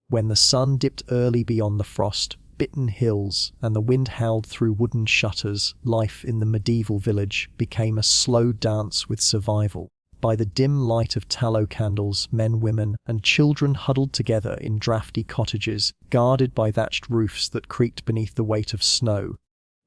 When the sun dipped early beyond the frost-bitten hills and the wind howled through wooden shutters, life in the medieval village became a slow dance with survival. By the dim light of tallow candles, men, women, and children huddled together in drafty cottages, guarded by thatched roofs that creaked beneath the weight of snow.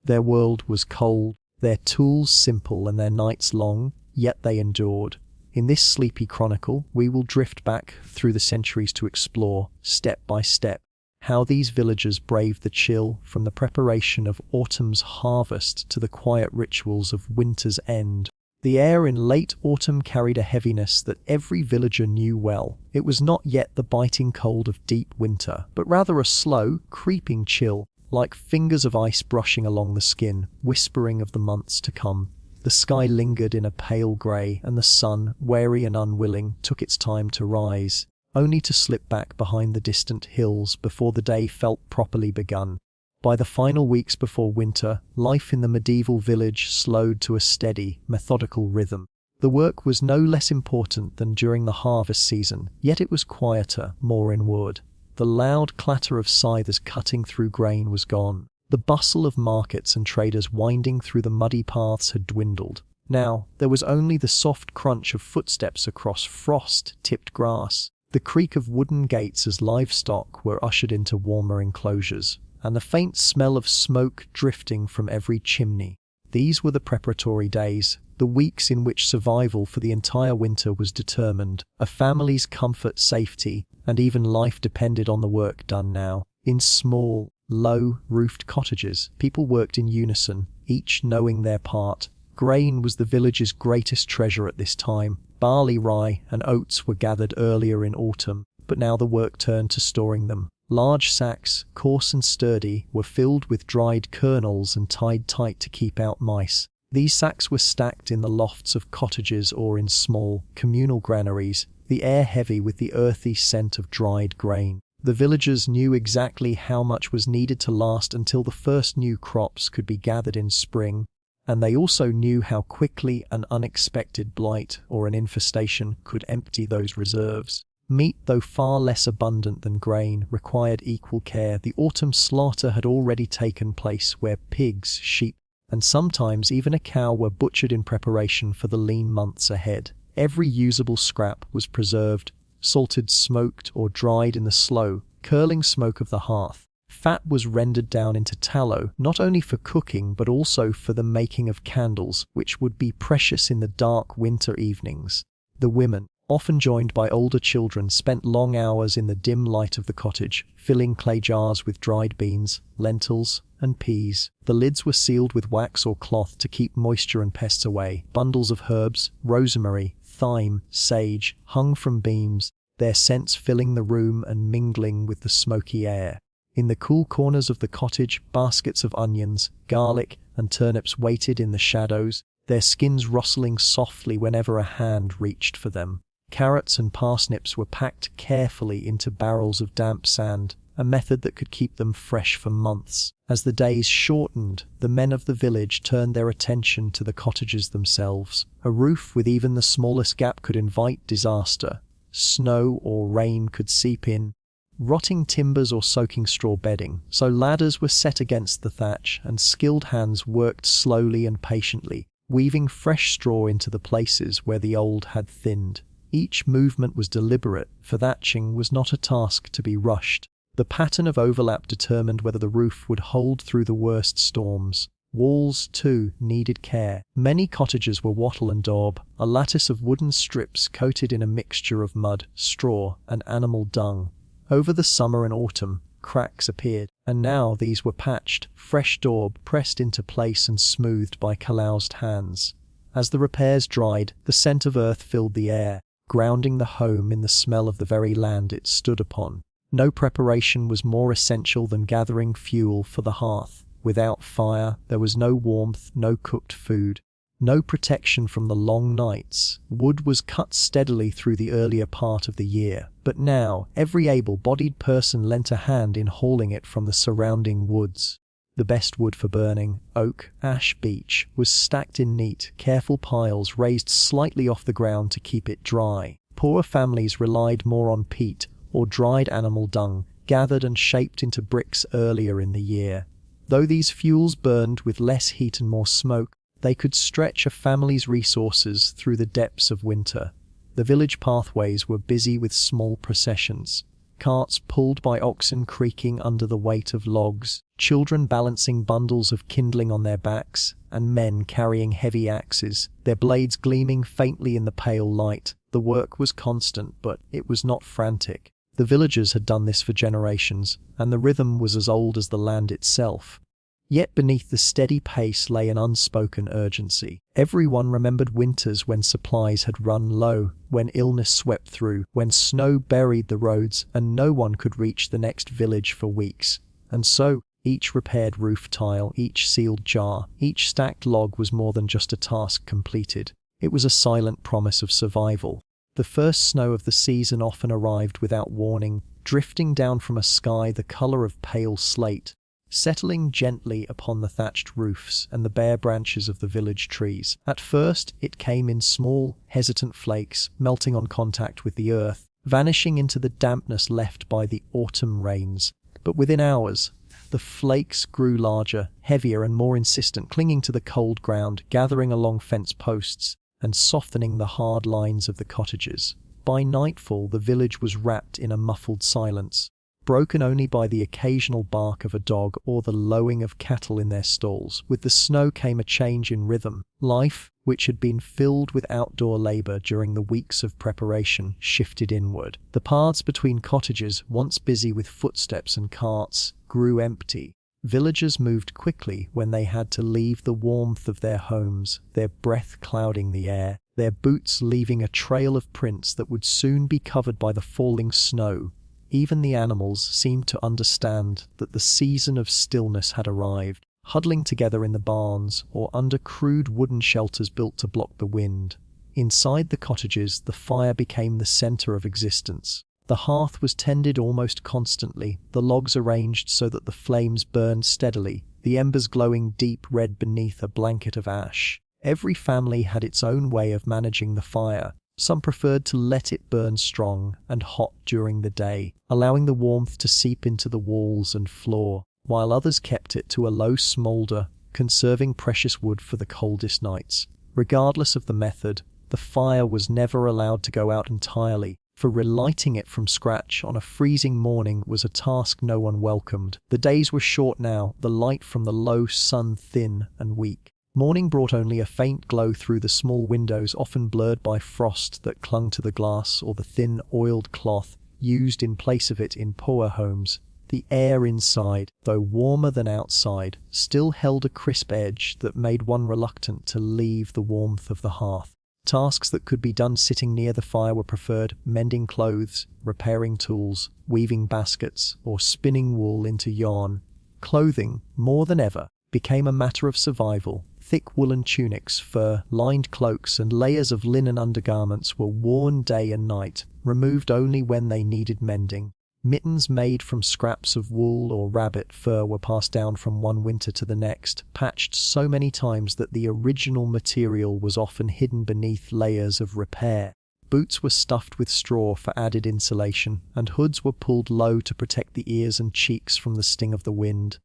Their world was cold, their tools simple, and their nights long, yet they endured. In this sleepy chronicle, we will drift back through the centuries to explore, step by step, how these villagers braved the chill, from the preparation of autumn's harvest to the quiet rituals of winter's end. The air in late autumn carried a heaviness that every villager knew well. It was not yet the biting cold of deep winter, but rather a slow, creeping chill, like fingers of ice brushing along the skin, whispering of the months to come. The sky lingered in a pale grey, and the sun, wary and unwilling, took its time to rise, only to slip back behind the distant hills before the day felt properly begun. By the final weeks before winter, life in the medieval village slowed to a steady, methodical rhythm. The work was no less important than during the harvest season, yet it was quieter, more inward. The loud clatter of scythers cutting through grain was gone. The bustle of markets and traders winding through the muddy paths had dwindled. Now, there was only the soft crunch of footsteps across frost-tipped grass, the creak of wooden gates as livestock were ushered into warmer enclosures, and the faint smell of smoke drifting from every chimney. These were the preparatory days, the weeks in which survival for the entire winter was determined. A family's comfort, safety, and even life depended on the work done now. In small, low-roofed cottages, people worked in unison, each knowing their part. Grain was the village's greatest treasure at this time. Barley, rye, and oats were gathered earlier in autumn, but now the work turned to storing them. Large sacks, coarse and sturdy, were filled with dried kernels and tied tight to keep out mice. These sacks were stacked in the lofts of cottages or in small, communal granaries, the air heavy with the earthy scent of dried grain. The villagers knew exactly how much was needed to last until the first new crops could be gathered in spring, and they also knew how quickly an unexpected blight or an infestation could empty those reserves. Meat, though far less abundant than grain, required equal care. The autumn slaughter had already taken place, where pigs, sheep, and sometimes even a cow were butchered in preparation for the lean months ahead. Every usable scrap was preserved, salted, smoked, or dried in the slow, curling smoke of the hearth. Fat was rendered down into tallow, not only for cooking but also for the making of candles, which would be precious in the dark winter evenings. The women, often joined by older children, spent long hours in the dim light of the cottage, filling clay jars with dried beans, lentils, and peas. The lids were sealed with wax or cloth to keep moisture and pests away. Bundles of herbs, rosemary, thyme, sage, hung from beams, their scents filling the room and mingling with the smoky air. In the cool corners of the cottage, baskets of onions, garlic, and turnips waited in the shadows, their skins rustling softly whenever a hand reached for them. Carrots and parsnips were packed carefully into barrels of damp sand, a method that could keep them fresh for months. As the days shortened, the men of the village turned their attention to the cottages themselves. A roof with even the smallest gap could invite disaster. Snow or rain could seep in, rotting timbers or soaking straw bedding, so ladders were set against the thatch, and skilled hands worked slowly and patiently, weaving fresh straw into the places where the old had thinned. Each movement was deliberate, for thatching was not a task to be rushed. The pattern of overlap determined whether the roof would hold through the worst storms. Walls, too, needed care. Many cottages were wattle and daub, a lattice of wooden strips coated in a mixture of mud, straw, and animal dung. Over the summer and autumn, cracks appeared, and now these were patched, fresh daub pressed into place and smoothed by caloused hands. As the repairs dried, the scent of earth filled the air, grounding the home in the smell of the very land it stood upon. No preparation was more essential than gathering fuel for the hearth. Without fire, there was no warmth, no cooked food, no protection from the long nights. Wood was cut steadily through the earlier part of the year, but now every able-bodied person lent a hand in hauling it from the surrounding woods. The best wood for burning, oak, ash, beech, was stacked in neat, careful piles raised slightly off the ground to keep it dry. Poorer families relied more on peat, or dried animal dung, gathered and shaped into bricks earlier in the year. Though these fuels burned with less heat and more smoke, they could stretch a family's resources through the depths of winter. The village pathways were busy with small processions, carts pulled by oxen creaking under the weight of logs, children balancing bundles of kindling on their backs, and men carrying heavy axes, their blades gleaming faintly in the pale light. The work was constant, but it was not frantic. The villagers had done this for generations, and the rhythm was as old as the land itself. Yet beneath the steady pace lay an unspoken urgency. Everyone remembered winters when supplies had run low, when illness swept through, when snow buried the roads and no one could reach the next village for weeks. And so, each repaired roof tile, each sealed jar, each stacked log was more than just a task completed. It was a silent promise of survival. The first snow of the season often arrived without warning, drifting down from a sky the color of pale slate, settling gently upon the thatched roofs and the bare branches of the village trees. At first, it came in small, hesitant flakes, melting on contact with the earth, vanishing into the dampness left by the autumn rains. But within hours, the flakes grew larger, heavier and more insistent, clinging to the cold ground, gathering along fence posts, and softening the hard lines of the cottages. By nightfall, the village was wrapped in a muffled silence, broken only by the occasional bark of a dog or the lowing of cattle in their stalls. With the snow came a change in rhythm. Life, which had been filled with outdoor labor during the weeks of preparation, shifted inward. The paths between cottages, once busy with footsteps and carts, grew empty. Villagers moved quickly when they had to leave the warmth of their homes, their breath clouding the air, their boots leaving a trail of prints that would soon be covered by the falling snow. Even the animals seemed to understand that the season of stillness had arrived, huddling together in the barns or under crude wooden shelters built to block the wind. Inside the cottages, the fire became the center of existence. The hearth was tended almost constantly, the logs arranged so that the flames burned steadily, the embers glowing deep red beneath a blanket of ash. Every family had its own way of managing the fire. Some preferred to let it burn strong and hot during the day, allowing the warmth to seep into the walls and floor, while others kept it to a low smolder, conserving precious wood for the coldest nights. Regardless of the method, the fire was never allowed to go out entirely, for relighting it from scratch on a freezing morning was a task no one welcomed. The days were short now, the light from the low sun thin and weak. Morning brought only a faint glow through the small windows, often blurred by frost that clung to the glass or the thin oiled cloth used in place of it in poor homes. The air inside, though warmer than outside, still held a crisp edge that made one reluctant to leave the warmth of the hearth. Tasks that could be done sitting near the fire were preferred: mending clothes, repairing tools, weaving baskets, or spinning wool into yarn. Clothing, more than ever, became a matter of survival. Thick woolen tunics, fur-lined cloaks, and layers of linen undergarments were worn day and night, removed only when they needed mending. Mittens made from scraps of wool or rabbit fur were passed down from one winter to the next, patched so many times that the original material was often hidden beneath layers of repair. Boots were stuffed with straw for added insulation, and hoods were pulled low to protect the ears and cheeks from the sting of the wind.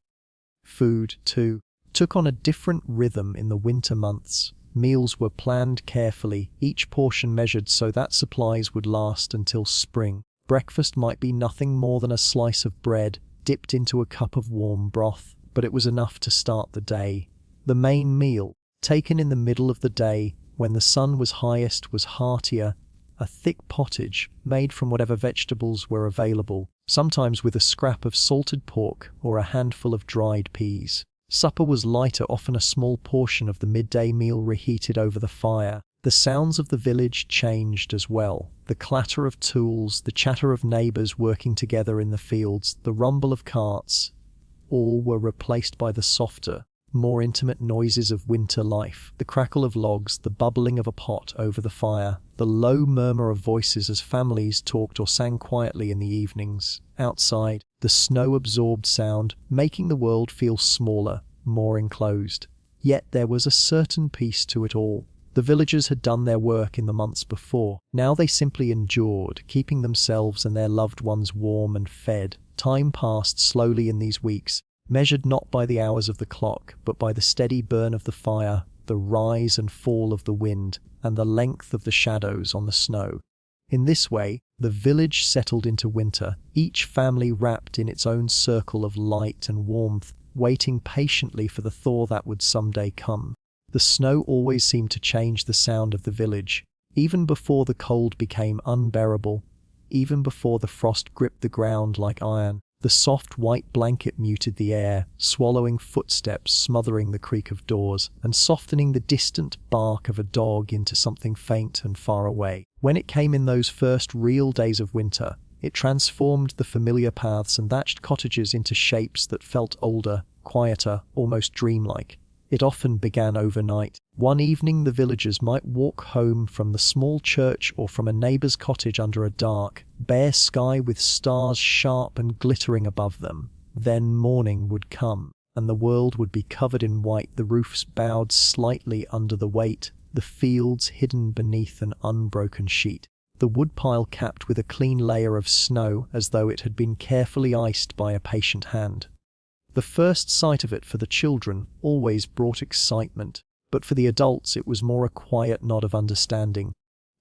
Food, too, took on a different rhythm in the winter months. Meals were planned carefully, each portion measured so that supplies would last until spring. Breakfast might be nothing more than a slice of bread dipped into a cup of warm broth, but it was enough to start the day. The main meal, taken in the middle of the day when the sun was highest, was heartier, a thick pottage made from whatever vegetables were available, sometimes with a scrap of salted pork or a handful of dried peas. Supper was lighter, often a small portion of the midday meal reheated over the fire. The sounds of the village changed as well. The clatter of tools, the chatter of neighbours working together in the fields, the rumble of carts, all were replaced by the softer, more intimate noises of winter life. The crackle of logs, the bubbling of a pot over the fire, the low murmur of voices as families talked or sang quietly in the evenings. Outside, the snow-absorbed sound, making the world feel smaller, more enclosed. Yet there was a certain peace to it all. The villagers had done their work in the months before. Now they simply endured, keeping themselves and their loved ones warm and fed. Time passed slowly in these weeks, measured not by the hours of the clock, but by the steady burn of the fire, the rise and fall of the wind, and the length of the shadows on the snow. In this way, the village settled into winter, each family wrapped in its own circle of light and warmth, waiting patiently for the thaw that would someday come. The snow always seemed to change the sound of the village, even before the cold became unbearable, even before the frost gripped the ground like iron. The soft white blanket muted the air, swallowing footsteps, smothering the creak of doors, and softening the distant bark of a dog into something faint and far away. When it came in those first real days of winter, it transformed the familiar paths and thatched cottages into shapes that felt older, quieter, almost dreamlike. It often began overnight. One evening the villagers might walk home from the small church or from a neighbour's cottage under a dark, bare sky with stars sharp and glittering above them. Then morning would come, and the world would be covered in white, the roofs bowed slightly under the weight, the fields hidden beneath an unbroken sheet, the woodpile capped with a clean layer of snow as though it had been carefully iced by a patient hand. The first sight of it for the children always brought excitement, but for the adults it was more a quiet nod of understanding.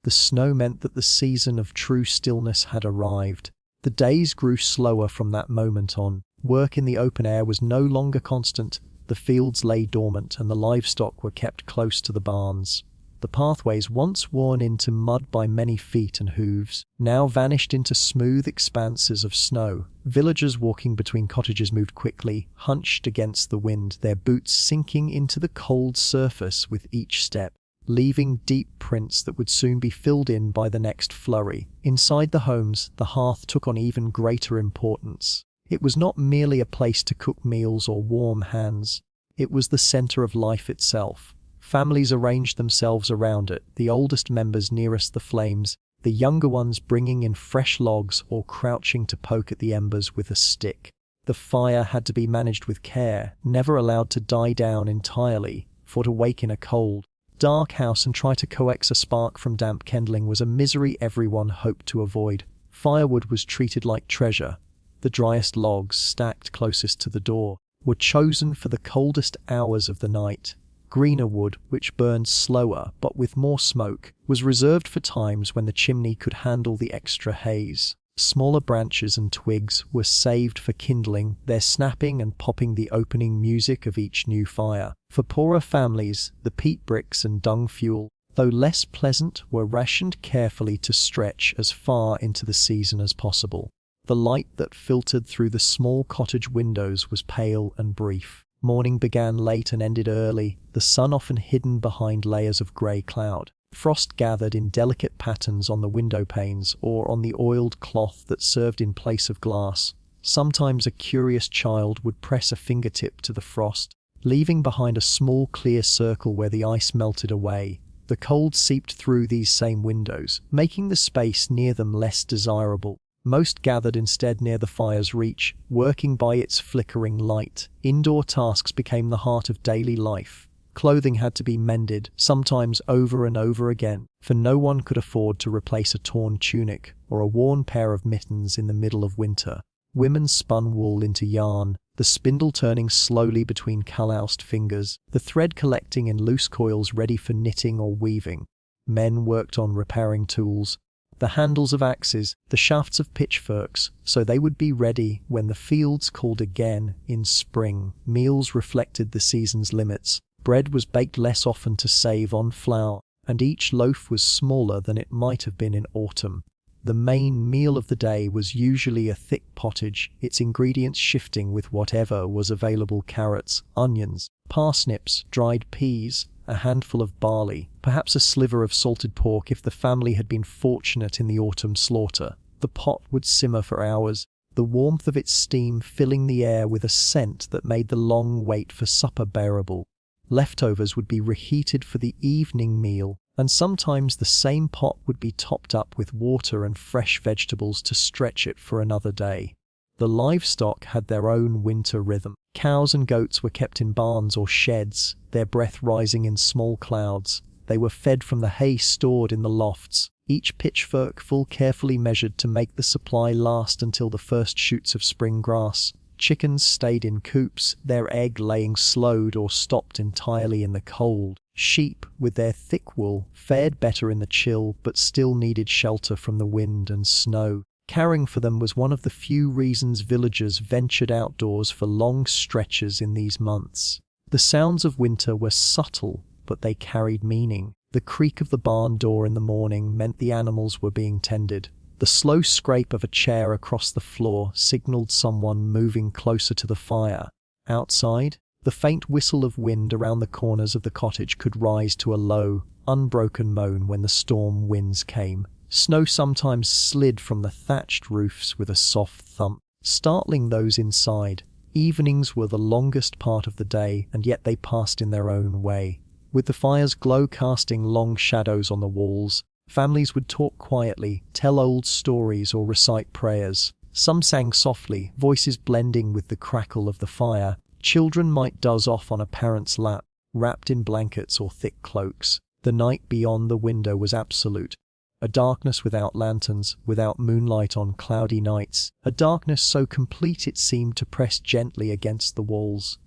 The snow meant that the season of true stillness had arrived. The days grew slower from that moment on. Work in the open air was no longer constant. The fields lay dormant and the livestock were kept close to the barns. The pathways, once worn into mud by many feet and hooves, now vanished into smooth expanses of snow. Villagers walking between cottages moved quickly, hunched against the wind, their boots sinking into the cold surface with each step, leaving deep prints that would soon be filled in by the next flurry. Inside the homes, the hearth took on even greater importance. It was not merely a place to cook meals or warm hands. It was the centre of life itself. Families arranged themselves around it, the oldest members nearest the flames, the younger ones bringing in fresh logs or crouching to poke at the embers with a stick. The fire had to be managed with care, never allowed to die down entirely, for to wake in a cold, dark house and try to coax a spark from damp kindling was a misery everyone hoped to avoid. Firewood was treated like treasure. The driest logs, stacked closest to the door, were chosen for the coldest hours of the night. Greener wood, which burned slower but with more smoke, was reserved for times when the chimney could handle the extra haze. Smaller branches and twigs were saved for kindling, their snapping and popping the opening music of each new fire. For poorer families, the peat bricks and dung fuel, though less pleasant, were rationed carefully to stretch as far into the season as possible. The light that filtered through the small cottage windows was pale and brief. Morning began late and ended early, the sun often hidden behind layers of grey cloud. Frost gathered in delicate patterns on the window panes or on the oiled cloth that served in place of glass. Sometimes a curious child would press a fingertip to the frost, leaving behind a small clear circle where the ice melted away. The cold seeped through these same windows, making the space near them less desirable. Most gathered instead near the fire's reach, working by its flickering light. Indoor tasks became the heart of daily life. Clothing had to be mended, sometimes over and over again, for no one could afford to replace a torn tunic or a worn pair of mittens in the middle of winter. Women spun wool into yarn, the spindle turning slowly between calloused fingers, the thread collecting in loose coils ready for knitting or weaving. Men worked on repairing tools, the handles of axes, the shafts of pitchforks, so they would be ready when the fields called again in spring. Meals reflected the season's limits. Bread was baked less often to save on flour, and each loaf was smaller than it might have been in autumn. The main meal of the day was usually a thick pottage, its ingredients shifting with whatever was available: carrots, onions, parsnips, dried peas, a handful of barley, perhaps a sliver of salted pork if the family had been fortunate in the autumn slaughter. The pot would simmer for hours, the warmth of its steam filling the air with a scent that made the long wait for supper bearable. Leftovers would be reheated for the evening meal, and sometimes the same pot would be topped up with water and fresh vegetables to stretch it for another day. The livestock had their own winter rhythm. Cows and goats were kept in barns or sheds, their breath rising in small clouds. They were fed from the hay stored in the lofts, each pitchforkful carefully measured to make the supply last until the first shoots of spring grass. Chickens stayed in coops, their egg-laying slowed or stopped entirely in the cold. Sheep, with their thick wool, fared better in the chill but still needed shelter from the wind and snow. Caring for them was one of the few reasons villagers ventured outdoors for long stretches in these months. The sounds of winter were subtle, but they carried meaning. The creak of the barn door in the morning meant the animals were being tended. The slow scrape of a chair across the floor signaled someone moving closer to the fire. Outside, the faint whistle of wind around the corners of the cottage could rise to a low, unbroken moan when the storm winds came. Snow sometimes slid from the thatched roofs with a soft thump, startling those inside. Evenings were the longest part of the day, and yet they passed in their own way. With the fire's glow casting long shadows on the walls, families would talk quietly, tell old stories or recite prayers. Some sang softly, voices blending with the crackle of the fire. Children might doze off on a parent's lap, wrapped in blankets or thick cloaks. The night beyond the window was absolute. A darkness without lanterns, without moonlight on cloudy nights. A darkness so complete it seemed to press gently against the walls.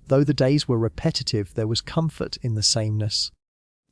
Though the days were repetitive, there was comfort in the sameness.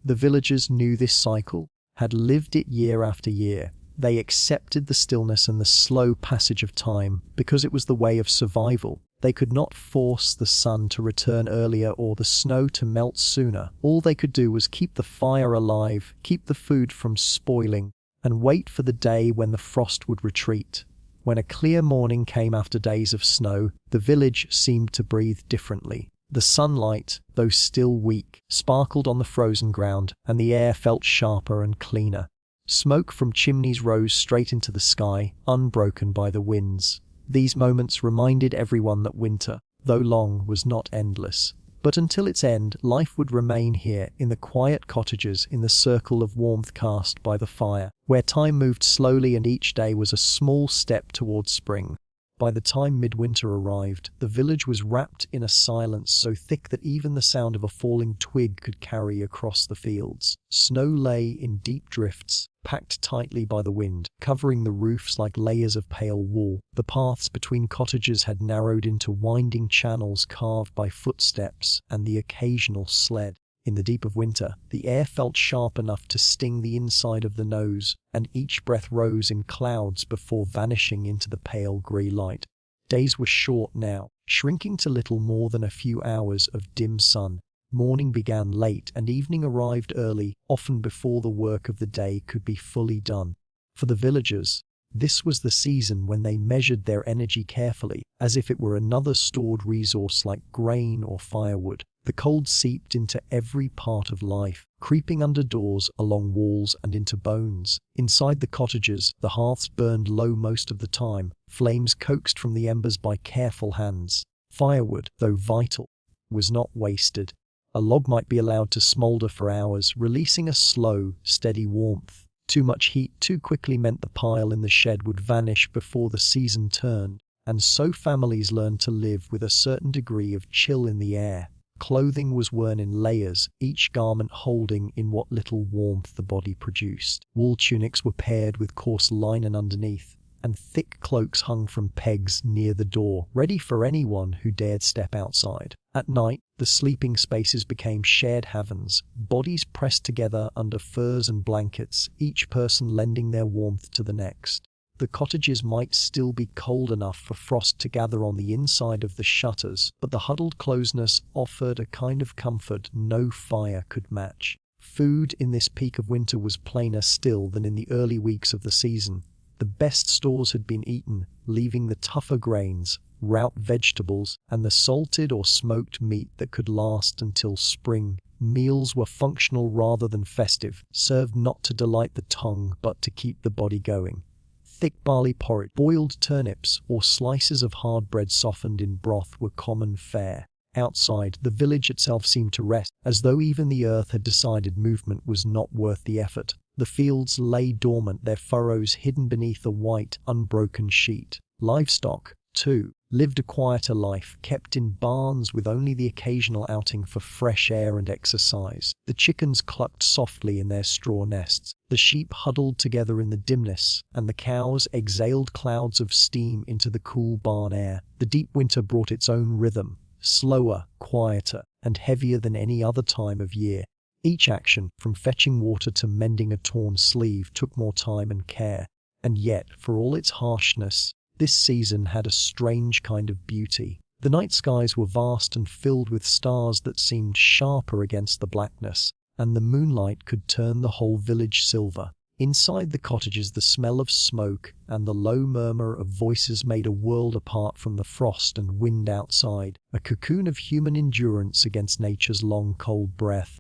The villagers knew this cycle, had lived it year after year. They accepted the stillness and the slow passage of time because it was the way of survival. They could not force the sun to return earlier or the snow to melt sooner. All they could do was keep the fire alive, keep the food from spoiling, and wait for the day when the frost would retreat. When a clear morning came after days of snow, the village seemed to breathe differently. The sunlight, though still weak, sparkled on the frozen ground, and the air felt sharper and cleaner. Smoke from chimneys rose straight into the sky, unbroken by the winds. These moments reminded everyone that winter, though long, was not endless. But until its end, life would remain here, in the quiet cottages, in the circle of warmth cast by the fire, where time moved slowly and each day was a small step towards spring. By the time midwinter arrived, the village was wrapped in a silence so thick that even the sound of a falling twig could carry across the fields. Snow lay in deep drifts, packed tightly by the wind, covering the roofs like layers of pale wool. The paths between cottages had narrowed into winding channels carved by footsteps and the occasional sled. In the deep of winter, the air felt sharp enough to sting the inside of the nose, and each breath rose in clouds before vanishing into the pale grey light. Days were short now, shrinking to little more than a few hours of dim sun. Morning began late and evening arrived early, often before the work of the day could be fully done. For the villagers, this was the season when they measured their energy carefully, as if it were another stored resource like grain or firewood. The cold seeped into every part of life, creeping under doors, along walls, and into bones. Inside the cottages, the hearths burned low most of the time, flames coaxed from the embers by careful hands. Firewood, though vital, was not wasted. A log might be allowed to smoulder for hours, releasing a slow, steady warmth. Too much heat too quickly meant the pile in the shed would vanish before the season turned, and so families learned to live with a certain degree of chill in the air. Clothing was worn in layers, each garment holding in what little warmth the body produced. Wool tunics were paired with coarse linen underneath, and thick cloaks hung from pegs near the door, ready for anyone who dared step outside. At night, the sleeping spaces became shared havens, bodies pressed together under furs and blankets, each person lending their warmth to the next. The cottages might still be cold enough for frost to gather on the inside of the shutters, but the huddled closeness offered a kind of comfort no fire could match. Food in this peak of winter was plainer still than in the early weeks of the season. The best stores had been eaten, leaving the tougher grains, root vegetables, and the salted or smoked meat that could last until spring. Meals were functional rather than festive, served not to delight the tongue but to keep the body going. Thick barley porridge, boiled turnips, or slices of hard bread softened in broth were common fare. Outside, the village itself seemed to rest, as though even the earth had decided movement was not worth the effort. The fields lay dormant, their furrows hidden beneath a white, unbroken sheet. Livestock, too, lived a quieter life, kept in barns with only the occasional outing for fresh air and exercise. The chickens clucked softly in their straw nests, the sheep huddled together in the dimness, and the cows exhaled clouds of steam into the cool barn air. The deep winter brought its own rhythm, slower, quieter, and heavier than any other time of year. Each action, from fetching water to mending a torn sleeve, took more time and care. And yet, for all its harshness, this season had a strange kind of beauty. The night skies were vast and filled with stars that seemed sharper against the blackness, and the moonlight could turn the whole village silver. Inside the cottages, the smell of smoke and the low murmur of voices made a world apart from the frost and wind outside, a cocoon of human endurance against nature's long, cold breath.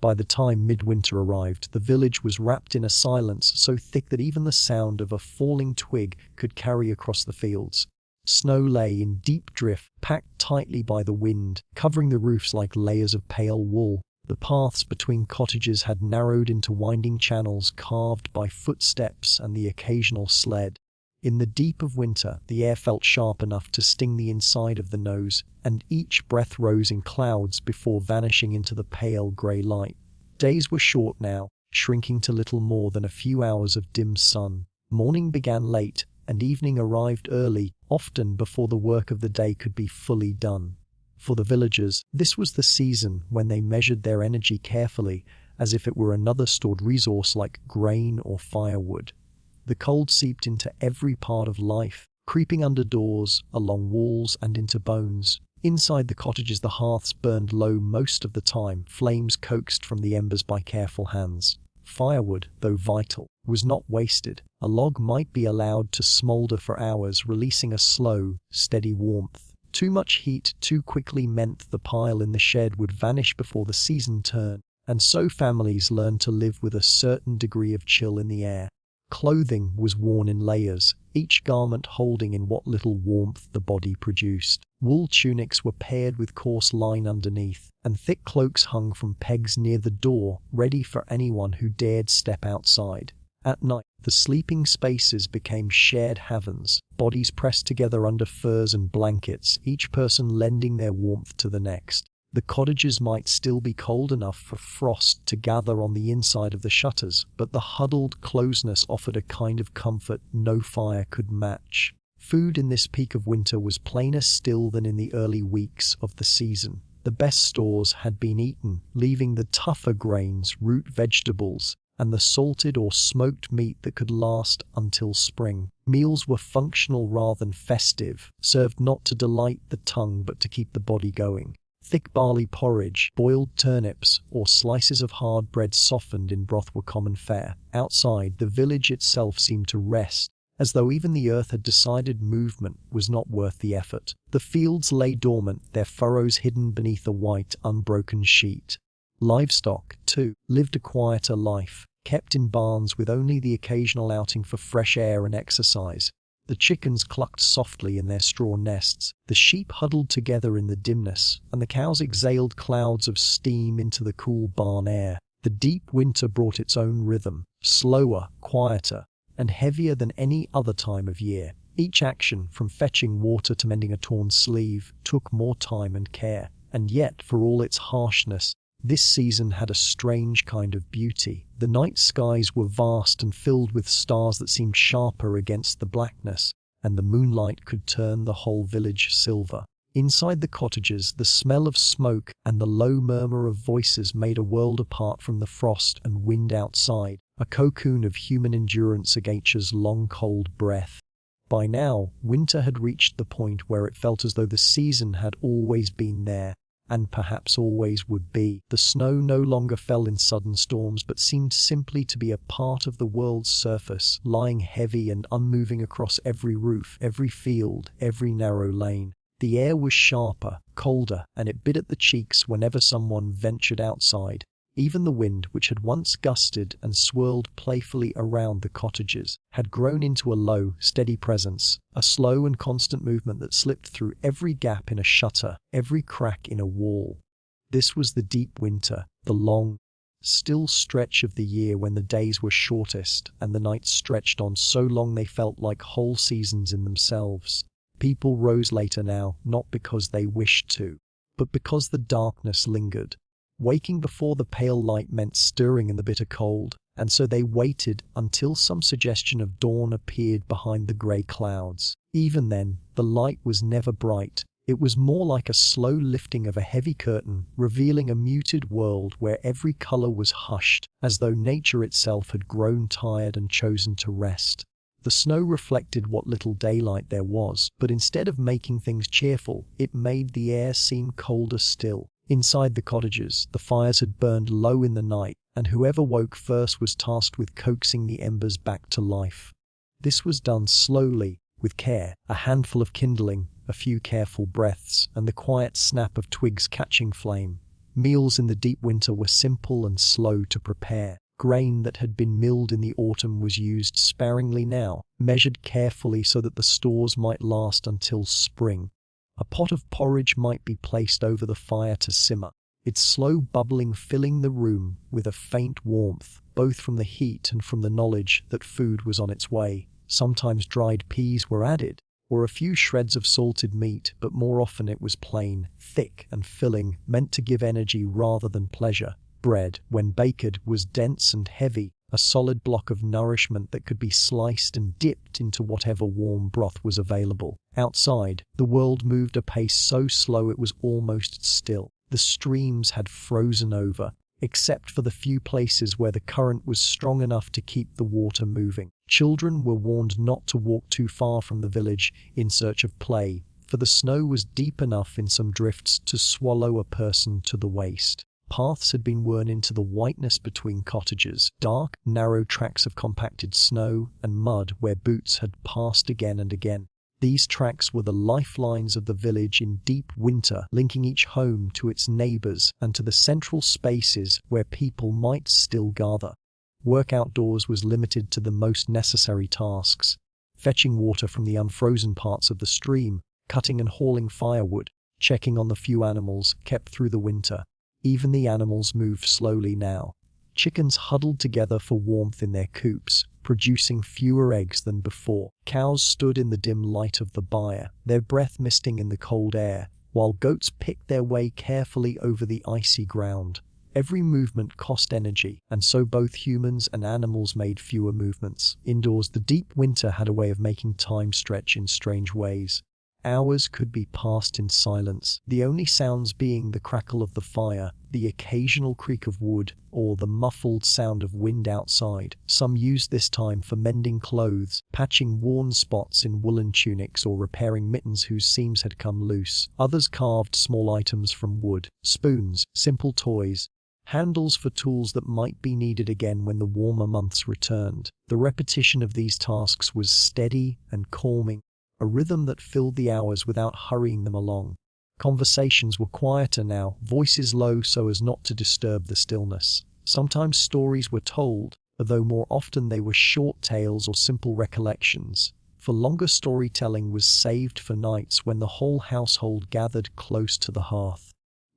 By the time midwinter arrived, the village was wrapped in a silence so thick that even the sound of a falling twig could carry across the fields. Snow lay in deep drift, packed tightly by the wind, covering the roofs like layers of pale wool. The paths between cottages had narrowed into winding channels carved by footsteps and the occasional sled. In the deep of winter, the air felt sharp enough to sting the inside of the nose, and each breath rose in clouds before vanishing into the pale grey light. Days were short now, shrinking to little more than a few hours of dim sun. Morning began late, and evening arrived early, often before the work of the day could be fully done. For the villagers, this was the season when they measured their energy carefully, as if it were another stored resource like grain or firewood. The cold seeped into every part of life, creeping under doors, along walls, and into bones. Inside the cottages, the hearths burned low most of the time, flames coaxed from the embers by careful hands. Firewood, though vital, was not wasted. A log might be allowed to smolder for hours, releasing a slow, steady warmth. Too much heat too quickly meant the pile in the shed would vanish before the season turned, and so families learned to live with a certain degree of chill in the air. Clothing was worn in layers, each garment holding in what little warmth the body produced. Wool tunics were paired with coarse line underneath, and thick cloaks hung from pegs near the door, ready for anyone who dared step outside. At night, the sleeping spaces became shared havens, bodies pressed together under furs and blankets, each person lending their warmth to the next. The cottages might still be cold enough for frost to gather on the inside of the shutters, but the huddled closeness offered a kind of comfort no fire could match. Food in this peak of winter was plainer still than in the early weeks of the season. The best stores had been eaten, leaving the tougher grains, root vegetables, and the salted or smoked meat that could last until spring. Meals were functional rather than festive, served not to delight the tongue but to keep the body going. Thick barley porridge, boiled turnips, or slices of hard bread softened in broth were common fare. Outside, the village itself seemed to rest, as though even the earth had decided movement was not worth the effort. The fields lay dormant, their furrows hidden beneath a white, unbroken sheet. Livestock, too, lived a quieter life, kept in barns with only the occasional outing for fresh air and exercise. The chickens clucked softly in their straw nests, the sheep huddled together in the dimness, and the cows exhaled clouds of steam into the cool barn air. The deep winter brought its own rhythm, slower, quieter, and heavier than any other time of year. Each action, from fetching water to mending a torn sleeve, took more time and care. And yet, for all its harshness, this season had a strange kind of beauty. The night skies were vast and filled with stars that seemed sharper against the blackness, and the moonlight could turn the whole village silver. Inside the cottages, the smell of smoke and the low murmur of voices made a world apart from the frost and wind outside, a cocoon of human endurance against nature's long cold breath. By now, winter had reached the point where it felt as though the season had always been there, and perhaps always would be. The snow no longer fell in sudden storms, but seemed simply to be a part of the world's surface, lying heavy and unmoving across every roof, every field, every narrow lane. The air was sharper, colder, and it bit at the cheeks whenever someone ventured outside. Even the wind, which had once gusted and swirled playfully around the cottages, had grown into a low, steady presence, a slow and constant movement that slipped through every gap in a shutter, every crack in a wall. This was the deep winter, the long, still stretch of the year when the days were shortest and the nights stretched on so long they felt like whole seasons in themselves. People rose later now, not because they wished to, but because the darkness lingered. Waking before the pale light meant stirring in the bitter cold, and so they waited until some suggestion of dawn appeared behind the grey clouds. Even then, the light was never bright. It was more like a slow lifting of a heavy curtain, revealing a muted world where every colour was hushed, as though nature itself had grown tired and chosen to rest. The snow reflected what little daylight there was, but instead of making things cheerful, it made the air seem colder still. Inside the cottages, the fires had burned low in the night, and whoever woke first was tasked with coaxing the embers back to life. This was done slowly, with care, a handful of kindling, a few careful breaths, and the quiet snap of twigs catching flame. Meals in the deep winter were simple and slow to prepare. Grain that had been milled in the autumn was used sparingly now, measured carefully so that the stores might last until spring. A pot of porridge might be placed over the fire to simmer, its slow bubbling filling the room with a faint warmth, both from the heat and from the knowledge that food was on its way. Sometimes dried peas were added, or a few shreds of salted meat, but more often it was plain, thick and filling, meant to give energy rather than pleasure. Bread, when baked, was dense and heavy, a solid block of nourishment that could be sliced and dipped into whatever warm broth was available. Outside, the world moved a pace so slow it was almost still. The streams had frozen over, except for the few places where the current was strong enough to keep the water moving. Children were warned not to walk too far from the village in search of play, for the snow was deep enough in some drifts to swallow a person to the waist. Paths had been worn into the whiteness between cottages, dark, narrow tracks of compacted snow and mud where boots had passed again and again. These tracks were the lifelines of the village in deep winter, linking each home to its neighbours and to the central spaces where people might still gather. Work outdoors was limited to the most necessary tasks: fetching water from the unfrozen parts of the stream, cutting and hauling firewood, checking on the few animals kept through the winter. Even the animals moved slowly now. Chickens huddled together for warmth in their coops, producing fewer eggs than before. Cows stood in the dim light of the byre, their breath misting in the cold air, while goats picked their way carefully over the icy ground. Every movement cost energy, and so both humans and animals made fewer movements. Indoors, the deep winter had a way of making time stretch in strange ways. Hours could be passed in silence, the only sounds being the crackle of the fire, the occasional creak of wood, or the muffled sound of wind outside. Some used this time for mending clothes, patching worn spots in woolen tunics, or repairing mittens whose seams had come loose. Others carved small items from wood: spoons, simple toys, handles for tools that might be needed again when the warmer months returned. The repetition of these tasks was steady and calming, a rhythm that filled the hours without hurrying them along. Conversations were quieter now, voices low so as not to disturb the stillness. Sometimes stories were told, though more often they were short tales or simple recollections, for longer storytelling was saved for nights when the whole household gathered close to the hearth.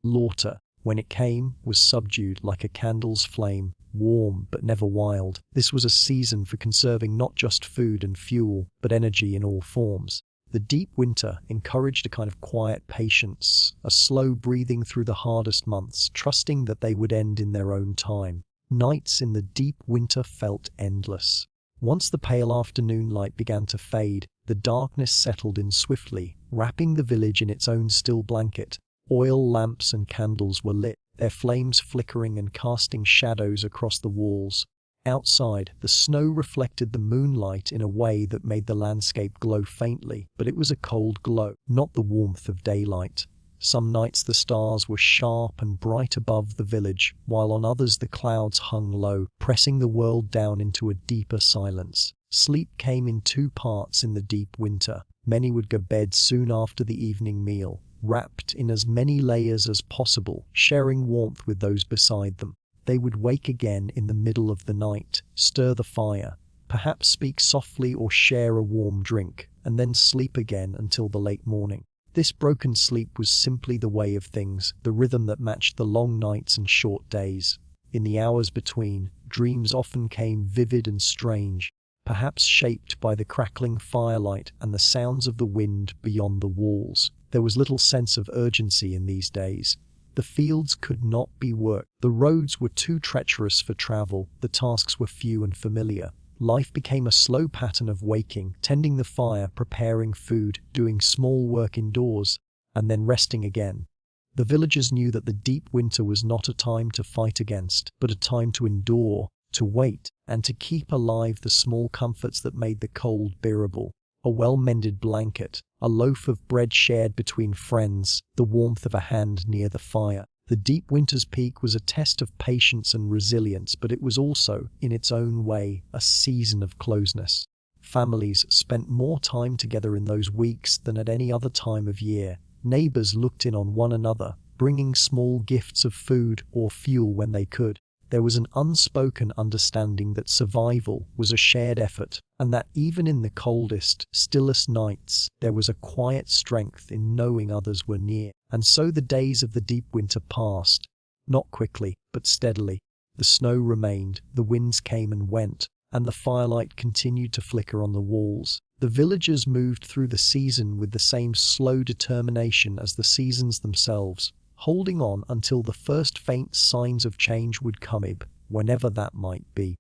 Laughter, when it came, was subdued like a candle's flame, warm but never wild. This was a season for conserving not just food and fuel, but energy in all forms. The deep winter encouraged a kind of quiet patience, a slow breathing through the hardest months, trusting that they would end in their own time. Nights in the deep winter felt endless. Once the pale afternoon light began to fade, the darkness settled in swiftly, wrapping the village in its own still blanket. Oil lamps and candles were lit, their flames flickering and casting shadows across the walls. Outside, the snow reflected the moonlight in a way that made the landscape glow faintly, but it was a cold glow, not the warmth of daylight. Some nights the stars were sharp and bright above the village, while on others the clouds hung low, pressing the world down into a deeper silence. Sleep came in two parts in the deep winter. Many would go to bed soon after the evening meal, wrapped in as many layers as possible, sharing warmth with those beside them. They would wake again in the middle of the night, stir the fire, perhaps speak softly or share a warm drink, and then sleep again until the late morning. This broken sleep was simply the way of things, the rhythm that matched the long nights and short days. In the hours between, dreams often came vivid and strange. perhaps shaped by the crackling firelight and the sounds of the wind beyond the walls. There was little sense of urgency in these days. The fields could not be worked. The roads were too treacherous for travel. The tasks were few and familiar. Life became a slow pattern of waking, tending the fire, preparing food, doing small work indoors, and then resting again. The villagers knew that the deep winter was not a time to fight against, but a time to endure, to wait, and to keep alive the small comforts that made the cold bearable. A well-mended blanket, a loaf of bread shared between friends, the warmth of a hand near the fire. The deep winter's peak was a test of patience and resilience, but it was also, in its own way, a season of closeness. Families spent more time together in those weeks than at any other time of year. Neighbors looked in on one another, bringing small gifts of food or fuel when they could. There was an unspoken understanding that survival was a shared effort, and that even in the coldest, stillest nights, there was a quiet strength in knowing others were near. And so the days of the deep winter passed, not quickly, but steadily. The snow remained, the winds came and went, and the firelight continued to flicker on the walls. The villagers moved through the season with the same slow determination as the seasons themselves, holding on until the first faint signs of change would come, whenever that might be.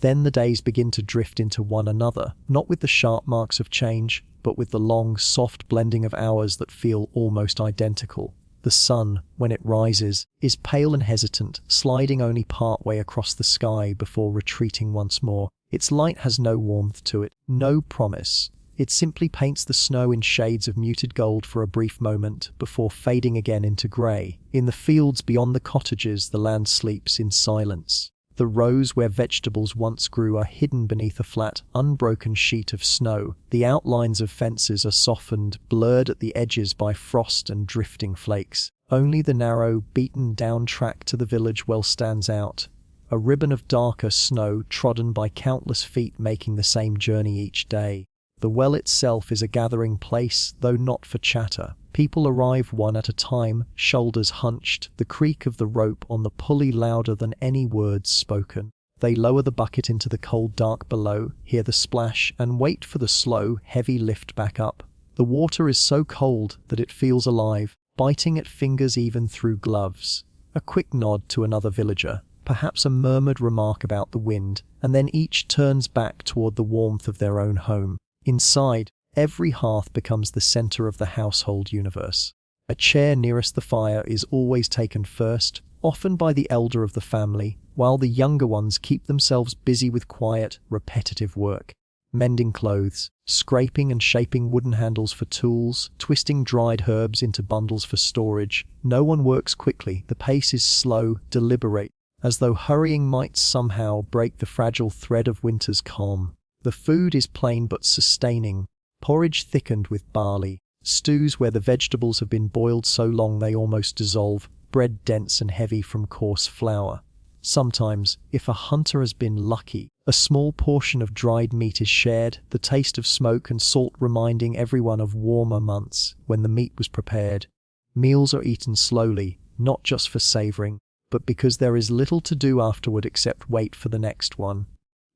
Then the days begin to drift into one another, not with the sharp marks of change, but with the long, soft blending of hours that feel almost identical. The sun, when it rises, is pale and hesitant, sliding only partway across the sky before retreating once more. Its light has no warmth to it, no promise. It simply paints the snow in shades of muted gold for a brief moment before fading again into grey. In the fields beyond the cottages, the land sleeps in silence. The rows where vegetables once grew are hidden beneath a flat, unbroken sheet of snow. The outlines of fences are softened, blurred at the edges by frost and drifting flakes. Only the narrow, beaten-down track to the village well stands out, a ribbon of darker snow trodden by countless feet making the same journey each day. The well itself is a gathering place, though not for chatter. People arrive one at a time, shoulders hunched, the creak of the rope on the pulley louder than any words spoken. They lower the bucket into the cold dark below, hear the splash, and wait for the slow, heavy lift back up. The water is so cold that it feels alive, biting at fingers even through gloves. A quick nod to another villager, perhaps a murmured remark about the wind, and then each turns back toward the warmth of their own home. Inside, every hearth becomes the center of the household universe. A chair nearest the fire is always taken first, often by the elder of the family, while the younger ones keep themselves busy with quiet, repetitive work. Mending clothes, scraping and shaping wooden handles for tools, twisting dried herbs into bundles for storage. No one works quickly. The pace is slow, deliberate, as though hurrying might somehow break the fragile thread of winter's calm. The food is plain but sustaining, porridge thickened with barley, stews where the vegetables have been boiled so long they almost dissolve, bread dense and heavy from coarse flour. Sometimes, if a hunter has been lucky, a small portion of dried meat is shared, the taste of smoke and salt reminding everyone of warmer months when the meat was prepared. Meals are eaten slowly, not just for savouring, but because there is little to do afterward except wait for the next one.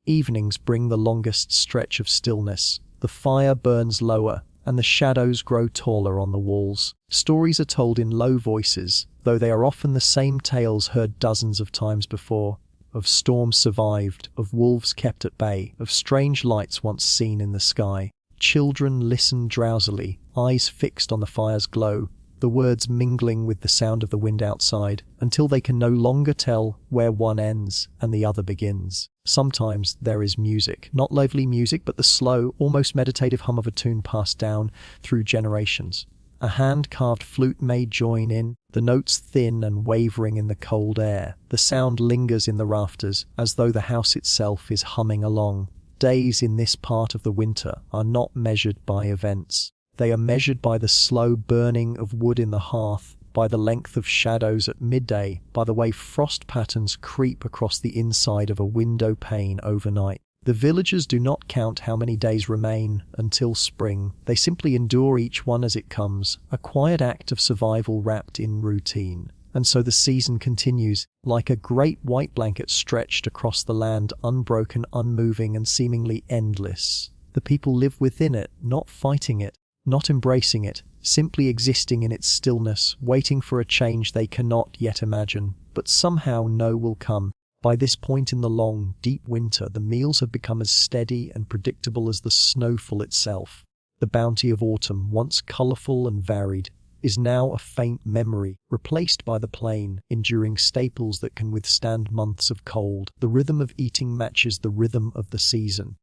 Evenings bring the longest stretch of stillness. The fire burns lower, and the shadows grow taller on the walls. Stories are told in low voices, though they are often the same tales heard dozens of times before. Of storms survived, of wolves kept at bay, of strange lights once seen in the sky. Children listen drowsily, eyes fixed on the fire's glow, the words mingling with the sound of the wind outside, until they can no longer tell where one ends and the other begins. Sometimes there is music, not lively music, but the slow, almost meditative hum of a tune passed down through generations. A hand-carved flute may join in, the notes thin and wavering in the cold air. The sound lingers in the rafters, as though the house itself is humming along. Days in this part of the winter are not measured by events. They are measured by the slow burning of wood in the hearth, by the length of shadows at midday, by the way frost patterns creep across the inside of a window pane overnight. The villagers do not count how many days remain until spring. They simply endure each one as it comes, a quiet act of survival wrapped in routine. And so the season continues, like a great white blanket stretched across the land, unbroken, unmoving, and seemingly endless. The people live within it, not fighting it, not embracing it, simply existing in its stillness, waiting for a change they cannot yet imagine, but somehow know will come. By this point in the long, deep winter, the meals have become as steady and predictable as the snowfall itself. The bounty of autumn, once colourful and varied, is now a faint memory, replaced by the plain, enduring staples that can withstand months of cold. The rhythm of eating matches the rhythm of the season,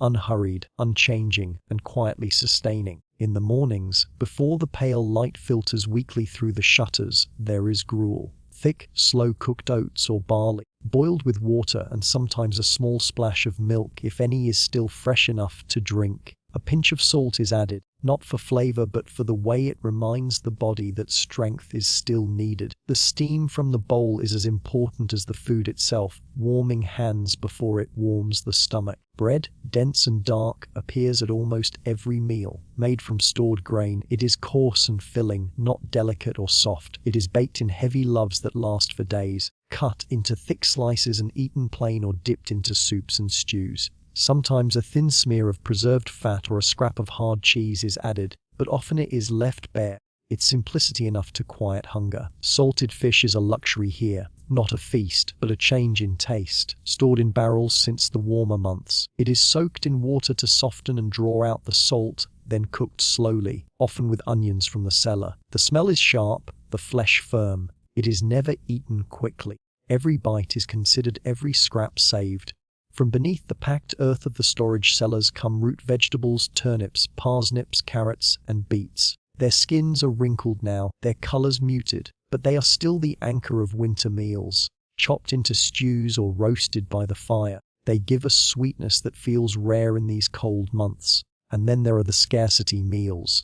unhurried, unchanging, and quietly sustaining. In the mornings, before the pale light filters weakly through the shutters, there is gruel. Thick, slow-cooked oats or barley, boiled with water and sometimes a small splash of milk if any is still fresh enough to drink. A pinch of salt is added, not for flavor but for the way it reminds the body that strength is still needed. The steam from the bowl is as important as the food itself, warming hands before it warms the stomach. Bread, dense and dark, appears at almost every meal. Made from stored grain, it is coarse and filling, not delicate or soft. It is baked in heavy loaves that last for days, cut into thick slices and eaten plain or dipped into soups and stews. Sometimes a thin smear of preserved fat or a scrap of hard cheese is added, but often it is left bare, its simplicity enough to quiet hunger. Salted fish is a luxury here, not a feast, but a change in taste. Stored in barrels since the warmer months, it is soaked in water to soften and draw out the salt, then cooked slowly, often with onions from the cellar. The smell is sharp, the flesh firm. It is never eaten quickly. Every bite is considered, every scrap saved. From beneath the packed earth of the storage cellars come root vegetables, turnips, parsnips, carrots, and beets. Their skins are wrinkled now, their colors muted, but they are still the anchor of winter meals. Chopped into stews or roasted by the fire, they give a sweetness that feels rare in these cold months. And then there are the scarcity meals,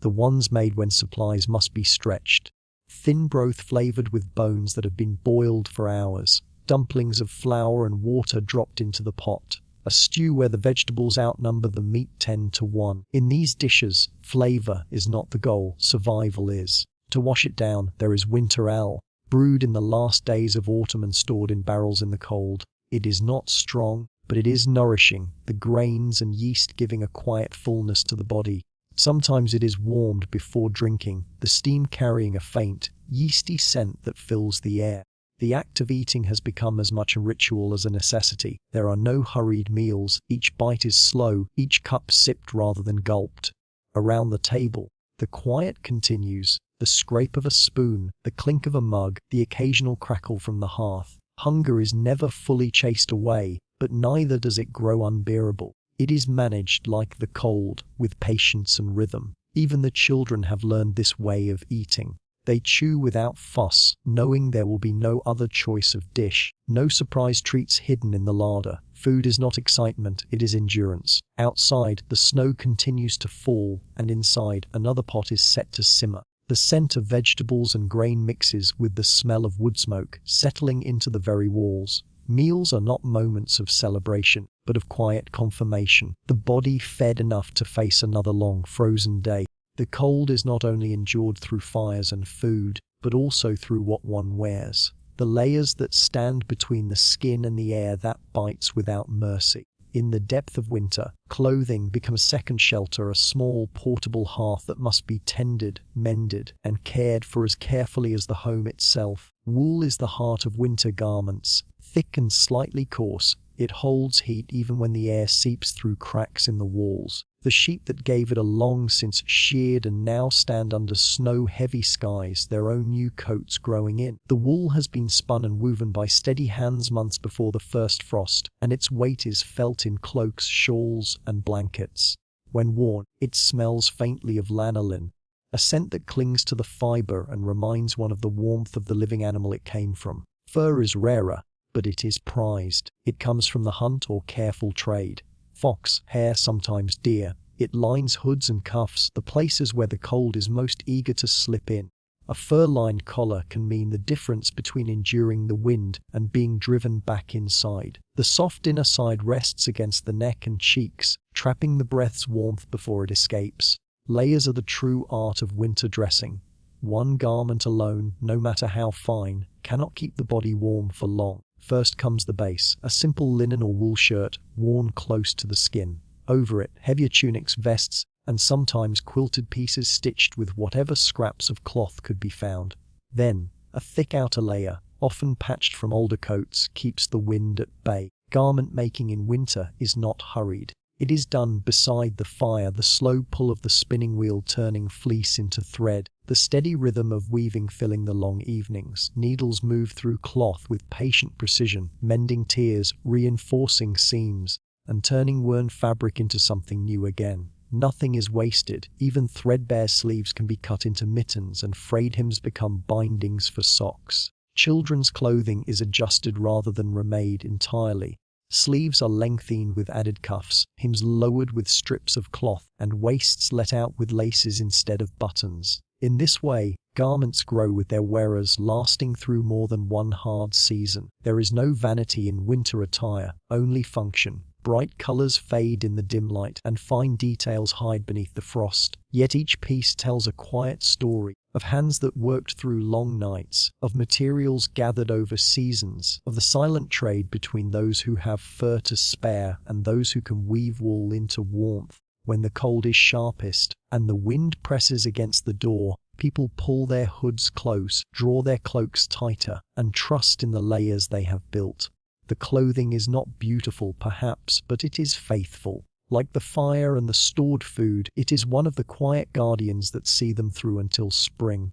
the ones made when supplies must be stretched. Thin broth flavored with bones that have been boiled for hours. Dumplings of flour and water dropped into the pot. A stew where the vegetables outnumber the meat 10-1. In these dishes, flavor is not the goal, survival is. To wash it down, there is winter ale, brewed in the last days of autumn and stored in barrels in the cold. It is not strong, but it is nourishing, the grains and yeast giving a quiet fullness to the body. Sometimes it is warmed before drinking, the steam carrying a faint, yeasty scent that fills the air. The act of eating has become as much a ritual as a necessity. There are no hurried meals, each bite is slow, each cup sipped rather than gulped. Around the table, the quiet continues, the scrape of a spoon, the clink of a mug, the occasional crackle from the hearth. Hunger is never fully chased away, but neither does it grow unbearable. It is managed like the cold, with patience and rhythm. Even the children have learned this way of eating. They chew without fuss, knowing there will be no other choice of dish, no surprise treats hidden in the larder. Food is not excitement, it is endurance. Outside, the snow continues to fall, and inside, another pot is set to simmer. The scent of vegetables and grain mixes with the smell of wood smoke, settling into the very walls. Meals are not moments of celebration, but of quiet confirmation. The body fed enough to face another long, frozen day. The cold is not only endured through fires and food, but also through what one wears. The layers that stand between the skin and the air that bites without mercy. In the depth of winter, clothing becomes a second shelter, a small portable hearth that must be tended, mended, and cared for as carefully as the home itself. Wool is the heart of winter garments, thick and slightly coarse. It holds heat even when the air seeps through cracks in the walls. The sheep that gave it are long since sheared and now stand under snow-heavy skies, their own new coats growing in. The wool has been spun and woven by steady hands months before the first frost, and its weight is felt in cloaks, shawls, and blankets. When worn, it smells faintly of lanolin, a scent that clings to the fiber and reminds one of the warmth of the living animal it came from. Fur is rarer, but it is prized. It comes from the hunt or careful trade. Fox, hare, sometimes deer. It lines hoods and cuffs, the places where the cold is most eager to slip in. A fur-lined collar can mean the difference between enduring the wind and being driven back inside. The soft inner side rests against the neck and cheeks, trapping the breath's warmth before it escapes. Layers are the true art of winter dressing. One garment alone, no matter how fine, cannot keep the body warm for long. First comes the base, a simple linen or wool shirt worn close to the skin. Over it, heavier tunics, vests, and sometimes quilted pieces stitched with whatever scraps of cloth could be found. Then, a thick outer layer, often patched from older coats, keeps the wind at bay. Garment making in winter is not hurried. It is done beside the fire, the slow pull of the spinning wheel turning fleece into thread, the steady rhythm of weaving filling the long evenings. Needles move through cloth with patient precision, mending tears, reinforcing seams, and turning worn fabric into something new again. Nothing is wasted. Even threadbare sleeves can be cut into mittens, and frayed hems become bindings for socks. Children's clothing is adjusted rather than remade entirely. Sleeves are lengthened with added cuffs, hems lowered with strips of cloth, and waists let out with laces instead of buttons. In this way, garments grow with their wearers, lasting through more than one hard season. There is no vanity in winter attire, only function. Bright colors fade in the dim light, and fine details hide beneath the frost. Yet each piece tells a quiet story of hands that worked through long nights, of materials gathered over seasons, of the silent trade between those who have fur to spare and those who can weave wool into warmth. When the cold is sharpest and the wind presses against the door, people pull their hoods close, draw their cloaks tighter, and trust in the layers they have built. The clothing is not beautiful, perhaps, but it is faithful. Like the fire and the stored food, it is one of the quiet guardians that see them through until spring.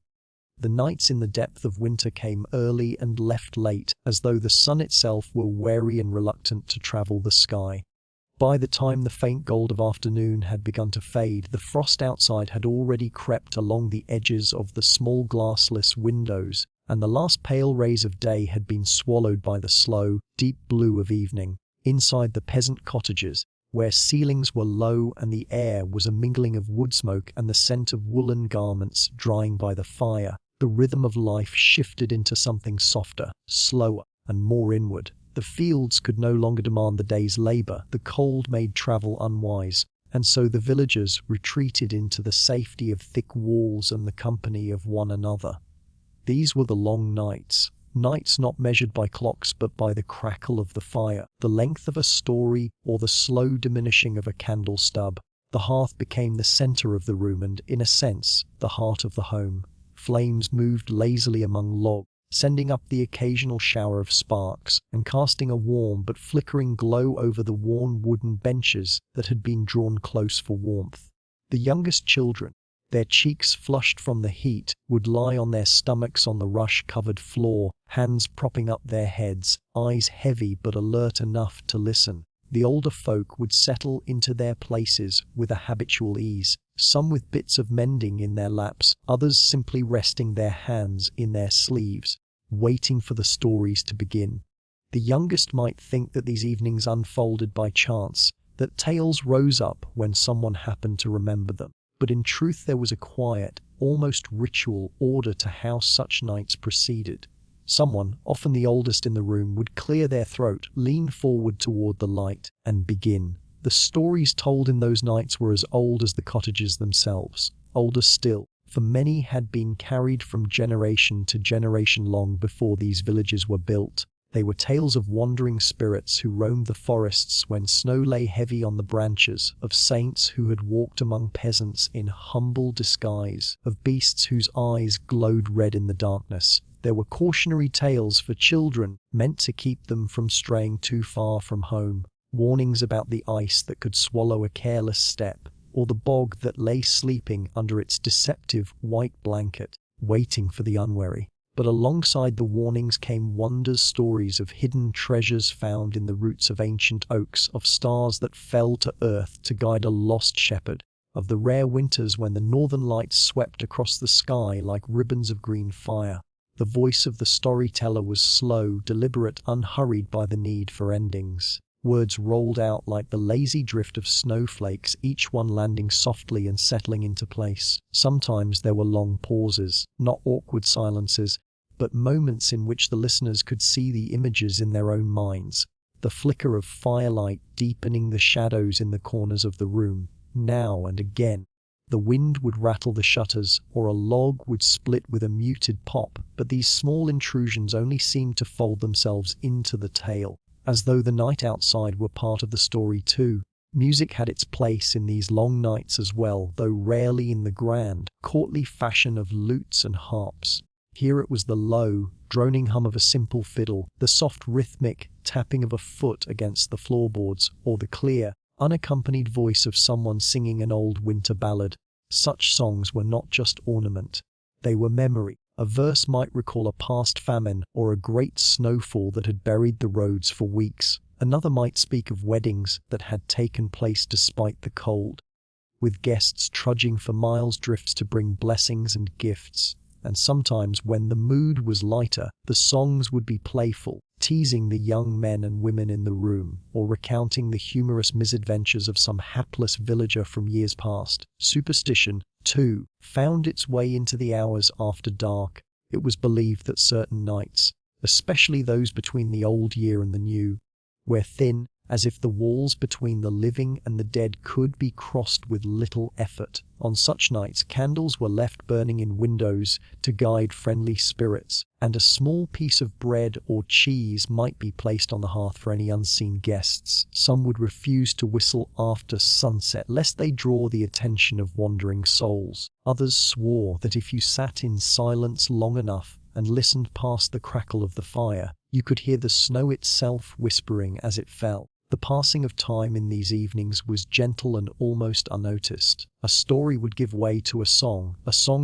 The nights in the depth of winter came early and left late, as though the sun itself were wary and reluctant to travel the sky. By the time the faint gold of afternoon had begun to fade, the frost outside had already crept along the edges of the small glassless windows, and the last pale rays of day had been swallowed by the slow, deep blue of evening. Inside the peasant cottages, where ceilings were low and the air was a mingling of wood smoke and the scent of woolen garments drying by the fire, the rhythm of life shifted into something softer, slower, and more inward. The fields could no longer demand the day's labor, the cold made travel unwise, and so the villagers retreated into the safety of thick walls and the company of one another. These were the long nights, nights not measured by clocks but by the crackle of the fire, the length of a story, or the slow diminishing of a candle stub. The hearth became the center of the room and, in a sense, the heart of the home. Flames moved lazily among logs, sending up the occasional shower of sparks, and casting a warm but flickering glow over the worn wooden benches that had been drawn close for warmth. The youngest children, their cheeks flushed from the heat, would lie on their stomachs on the rush-covered floor, hands propping up their heads, eyes heavy but alert enough to listen. The older folk would settle into their places with a habitual ease, some with bits of mending in their laps, others simply resting their hands in their sleeves, waiting for the stories to begin. The youngest might think that these evenings unfolded by chance, that tales rose up when someone happened to remember them. But in truth there was a quiet, almost ritual order to how such nights proceeded. Someone, often the oldest in the room, would clear their throat, lean forward toward the light, and begin. The stories told in those nights were as old as the cottages themselves, older still, for many had been carried from generation to generation long before these villages were built. They were tales of wandering spirits who roamed the forests when snow lay heavy on the branches, of saints who had walked among peasants in humble disguise, of beasts whose eyes glowed red in the darkness. There were cautionary tales for children, meant to keep them from straying too far from home, warnings about the ice that could swallow a careless step, or the bog that lay sleeping under its deceptive white blanket, waiting for the unwary. But alongside the warnings came wonders, stories of hidden treasures found in the roots of ancient oaks, of stars that fell to earth to guide a lost shepherd, of the rare winters when the northern lights swept across the sky like ribbons of green fire. The voice of the storyteller was slow, deliberate, unhurried by the need for endings. Words rolled out like the lazy drift of snowflakes, each one landing softly and settling into place. Sometimes there were long pauses, not awkward silences, but moments in which the listeners could see the images in their own minds, the flicker of firelight deepening the shadows in the corners of the room. Now and again, The wind would rattle the shutters, or a log would split with a muted pop, but these small intrusions only seemed to fold themselves into the tale, as though the night outside were part of the story too. Music had its place in these long nights as well, though rarely in the grand, courtly fashion of lutes and harps. Here it was the low, droning hum of a simple fiddle, the soft rhythmic tapping of a foot against the floorboards, or the clear, unaccompanied voice of someone singing an old winter ballad. Such songs were not just ornament. They were memory. A verse might recall a past famine or a great snowfall that had buried the roads for weeks. Another might speak of weddings that had taken place despite the cold, with guests trudging for miles drifts to bring blessings and gifts. And sometimes, when the mood was lighter, the songs would be playful, teasing the young men and women in the room, or recounting the humorous misadventures of some hapless villager from years past. Superstition, too, found its way into the hours after dark. It was believed that certain nights, especially those between the old year and the new, were thin, as if the walls between the living and the dead could be crossed with little effort. On such nights, candles were left burning in windows to guide friendly spirits, and a small piece of bread or cheese might be placed on the hearth for any unseen guests. Some would refuse to whistle after sunset, lest they draw the attention of wandering souls. Others swore that if you sat in silence long enough and listened past the crackle of the fire, you could hear the snow itself whispering as it fell. The passing of time in these evenings was gentle and almost unnoticed. A story would give way to a song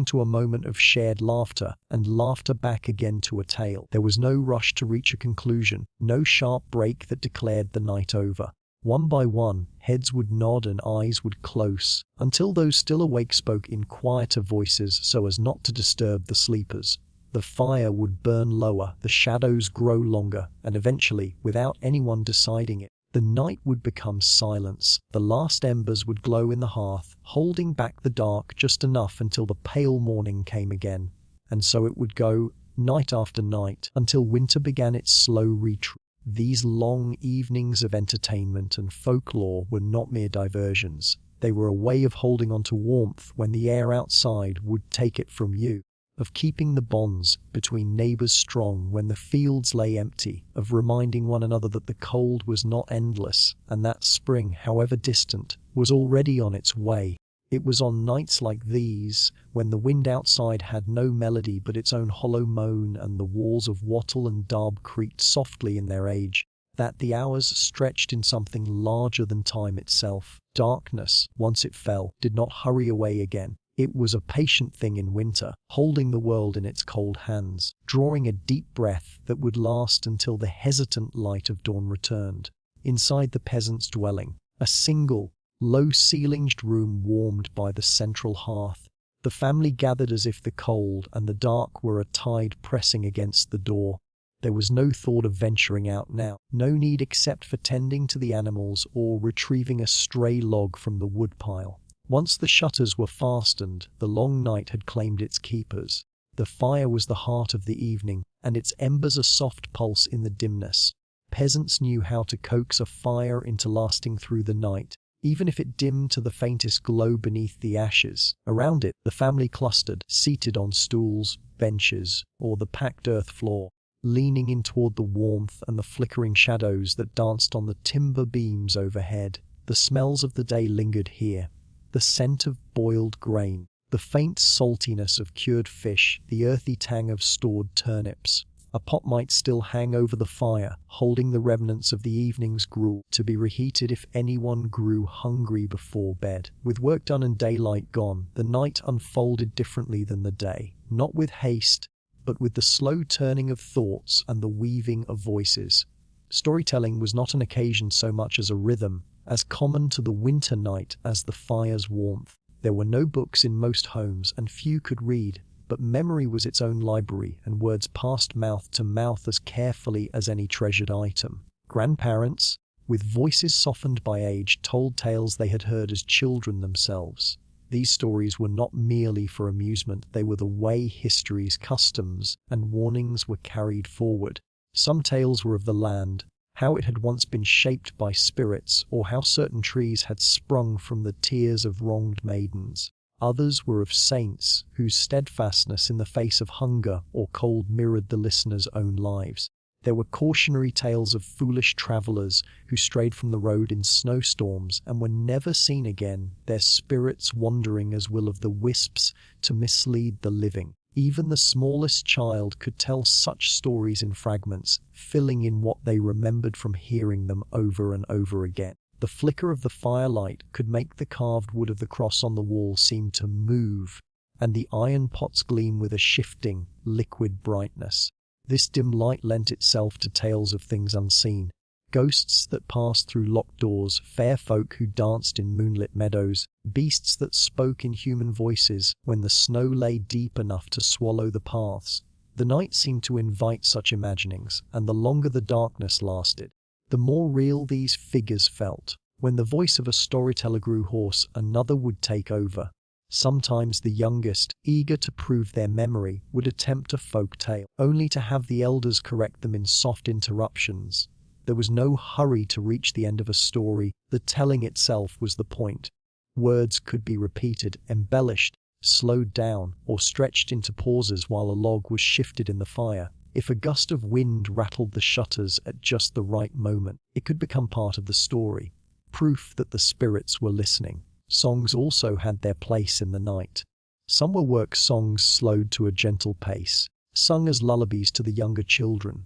to a moment of shared laughter, and laughter back again to a tale. There was no rush to reach a conclusion, no sharp break that declared the night over. One by one, heads would nod and eyes would close, until those still awake spoke in quieter voices so as not to disturb the sleepers. The fire would burn lower, the shadows grow longer, and eventually, without anyone deciding it, the night would become silence. The last embers would glow in the hearth, holding back the dark just enough until the pale morning came again. And so it would go, night after night, until winter began its slow retreat. These long evenings of entertainment and folklore were not mere diversions. They were a way of holding on to warmth when the air outside would take it from you, of keeping the bonds between neighbors strong when the fields lay empty, of reminding one another that the cold was not endless, and that spring, however distant, was already on its way. It was on nights like these, when the wind outside had no melody but its own hollow moan and the walls of wattle and daub creaked softly in their age, that the hours stretched in something larger than time itself. Darkness, once it fell, did not hurry away again. It was a patient thing in winter, holding the world in its cold hands, drawing a deep breath that would last until the hesitant light of dawn returned. Inside the peasant's dwelling, a single, low-ceilinged room warmed by the central hearth, the family gathered as if the cold and the dark were a tide pressing against the door. There was no thought of venturing out now, no need except for tending to the animals or retrieving a stray log from the woodpile. Once the shutters were fastened, the long night had claimed its keepers. The fire was the heart of the evening, and its embers a soft pulse in the dimness. Peasants knew how to coax a fire into lasting through the night, even if it dimmed to the faintest glow beneath the ashes. Around it, the family clustered, seated on stools, benches, or the packed earth floor, leaning in toward the warmth and the flickering shadows that danced on the timber beams overhead. The smells of the day lingered here. The scent of boiled grain, the faint saltiness of cured fish, the earthy tang of stored turnips. A pot might still hang over the fire, holding the remnants of the evening's gruel, to be reheated if anyone grew hungry before bed. With work done and daylight gone, the night unfolded differently than the day, not with haste, but with the slow turning of thoughts and the weaving of voices. Storytelling was not an occasion so much as a rhythm, as common to the winter night as the fire's warmth. There were no books in most homes, and few could read, but memory was its own library, and words passed mouth to mouth as carefully as any treasured item. Grandparents, with voices softened by age, told tales they had heard as children themselves. These stories were not merely for amusement, they were the way history's customs and warnings were carried forward. Some tales were of the land, how it had once been shaped by spirits, or how certain trees had sprung from the tears of wronged maidens. Others were of saints whose steadfastness in the face of hunger or cold mirrored the listeners' own lives. There were cautionary tales of foolish travelers who strayed from the road in snowstorms and were never seen again, their spirits wandering as will of the wisps to mislead the living. Even the smallest child could tell such stories in fragments, filling in what they remembered from hearing them over and over again. The flicker of the firelight could make the carved wood of the cross on the wall seem to move, and the iron pots gleam with a shifting, liquid brightness. This dim light lent itself to tales of things unseen, ghosts that passed through locked doors, fair folk who danced in moonlit meadows, beasts that spoke in human voices when the snow lay deep enough to swallow the paths. The night seemed to invite such imaginings, and the longer the darkness lasted, the more real these figures felt. When the voice of a storyteller grew hoarse, another would take over. Sometimes the youngest, eager to prove their memory, would attempt a folk tale, only to have the elders correct them in soft interruptions. There was no hurry to reach the end of a story, the telling itself was the point. Words could be repeated, embellished, slowed down, or stretched into pauses while a log was shifted in the fire. If a gust of wind rattled the shutters at just the right moment, it could become part of the story, proof that the spirits were listening. Songs also had their place in the night. Some were work songs slowed to a gentle pace, sung as lullabies to the younger children.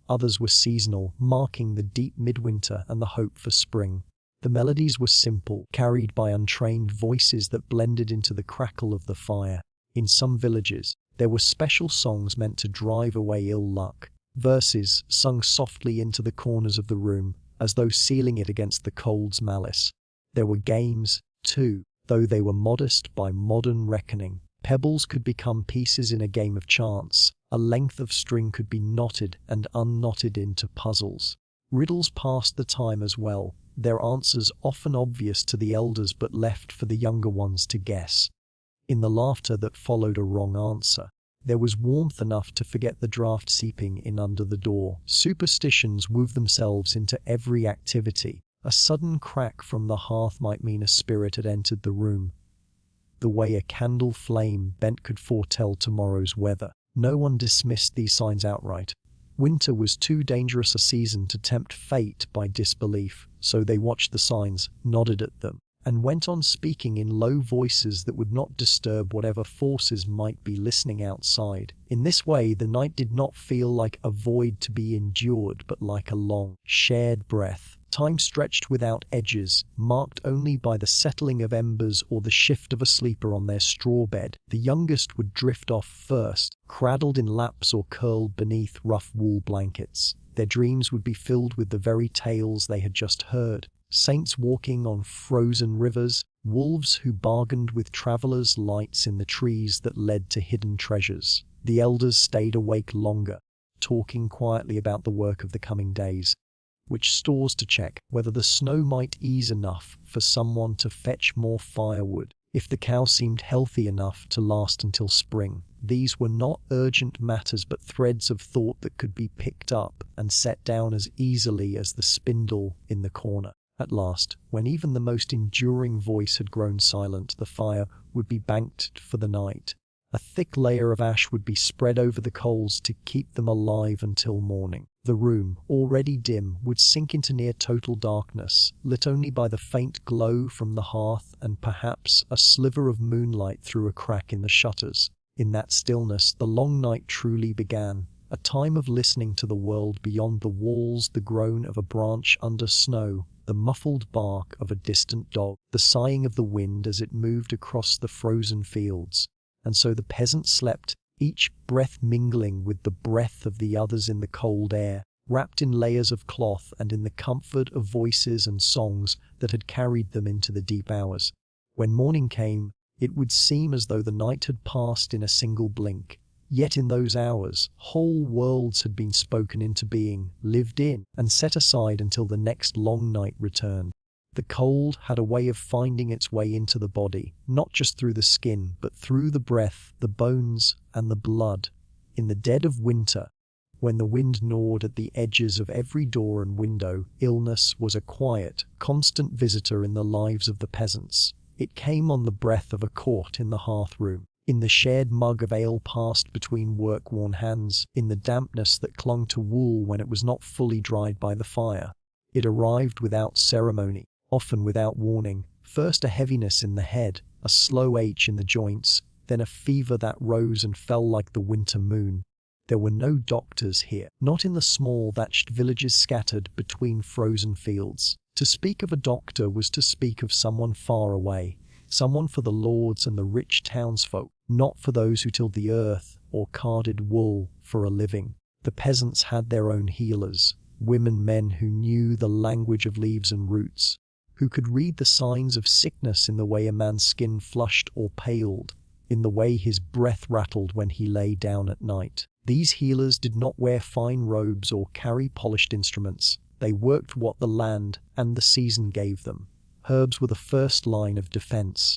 Others were seasonal, marking the deep midwinter and the hope for spring. The melodies were simple, carried by untrained voices that blended into the crackle of the fire. In some villages, there were special songs meant to drive away ill luck, verses sung softly into the corners of the room, as though sealing it against the cold's malice. There were games, too, though they were modest by modern reckoning. Pebbles could become pieces in a game of chance. A length of string could be knotted and unknotted into puzzles. Riddles passed the time as well, their answers often obvious to the elders but left for the younger ones to guess. In the laughter that followed a wrong answer, there was warmth enough to forget the draught seeping in under the door. Superstitions wove themselves into every activity. A sudden crack from the hearth might mean a spirit had entered the room. The way a candle flame bent could foretell tomorrow's weather. No one dismissed these signs outright. Winter was too dangerous a season to tempt fate by disbelief, so they watched the signs, nodded at them, and went on speaking in low voices that would not disturb whatever forces might be listening outside. In this way, the night did not feel like a void to be endured, but like a long, shared breath. Time stretched without edges, marked only by the settling of embers or the shift of a sleeper on their straw bed. The youngest would drift off first, cradled in laps or curled beneath rough wool blankets. Their dreams would be filled with the very tales they had just heard. Saints walking on frozen rivers, wolves who bargained with travelers' lights in the trees that led to hidden treasures. The elders stayed awake longer, talking quietly about the work of the coming days. Which stores to check, whether the snow might ease enough for someone to fetch more firewood, if the cow seemed healthy enough to last until spring. These were not urgent matters but threads of thought that could be picked up and set down as easily as the spindle in the corner. At last, when even the most enduring voice had grown silent, the fire would be banked for the night. A thick layer of ash would be spread over the coals to keep them alive until morning. The room, already dim, would sink into near total darkness, lit only by the faint glow from the hearth and perhaps a sliver of moonlight through a crack in the shutters. In that stillness, the long night truly began, a time of listening to the world beyond the walls, the groan of a branch under snow, the muffled bark of a distant dog, the sighing of the wind as it moved across the frozen fields. And so the peasants slept, each breath mingling with the breath of the others in the cold air, wrapped in layers of cloth and in the comfort of voices and songs that had carried them into the deep hours. When morning came, it would seem as though the night had passed in a single blink. Yet in those hours, whole worlds had been spoken into being, lived in, and set aside until the next long night returned. The cold had a way of finding its way into the body, not just through the skin, but through the breath, the bones, and the blood. In the dead of winter, when the wind gnawed at the edges of every door and window, illness was a quiet, constant visitor in the lives of the peasants. It came on the breath of a court in the hearth-room, in the shared mug of ale passed between work-worn hands, in the dampness that clung to wool when it was not fully dried by the fire. It arrived without ceremony, often without warning. First a heaviness in the head, a slow ache in the joints, then a fever that rose and fell like the winter moon. There were no doctors here, not in the small thatched villages scattered between frozen fields. To speak of a doctor was to speak of someone far away, someone for the lords and the rich townsfolk, not for those who tilled the earth or carded wool for a living. The peasants had their own healers, men who knew the language of leaves and roots, who could read the signs of sickness in the way a man's skin flushed or paled, in the way his breath rattled when he lay down at night. These healers did not wear fine robes or carry polished instruments. They worked what the land and the season gave them. Herbs were the first line of defense.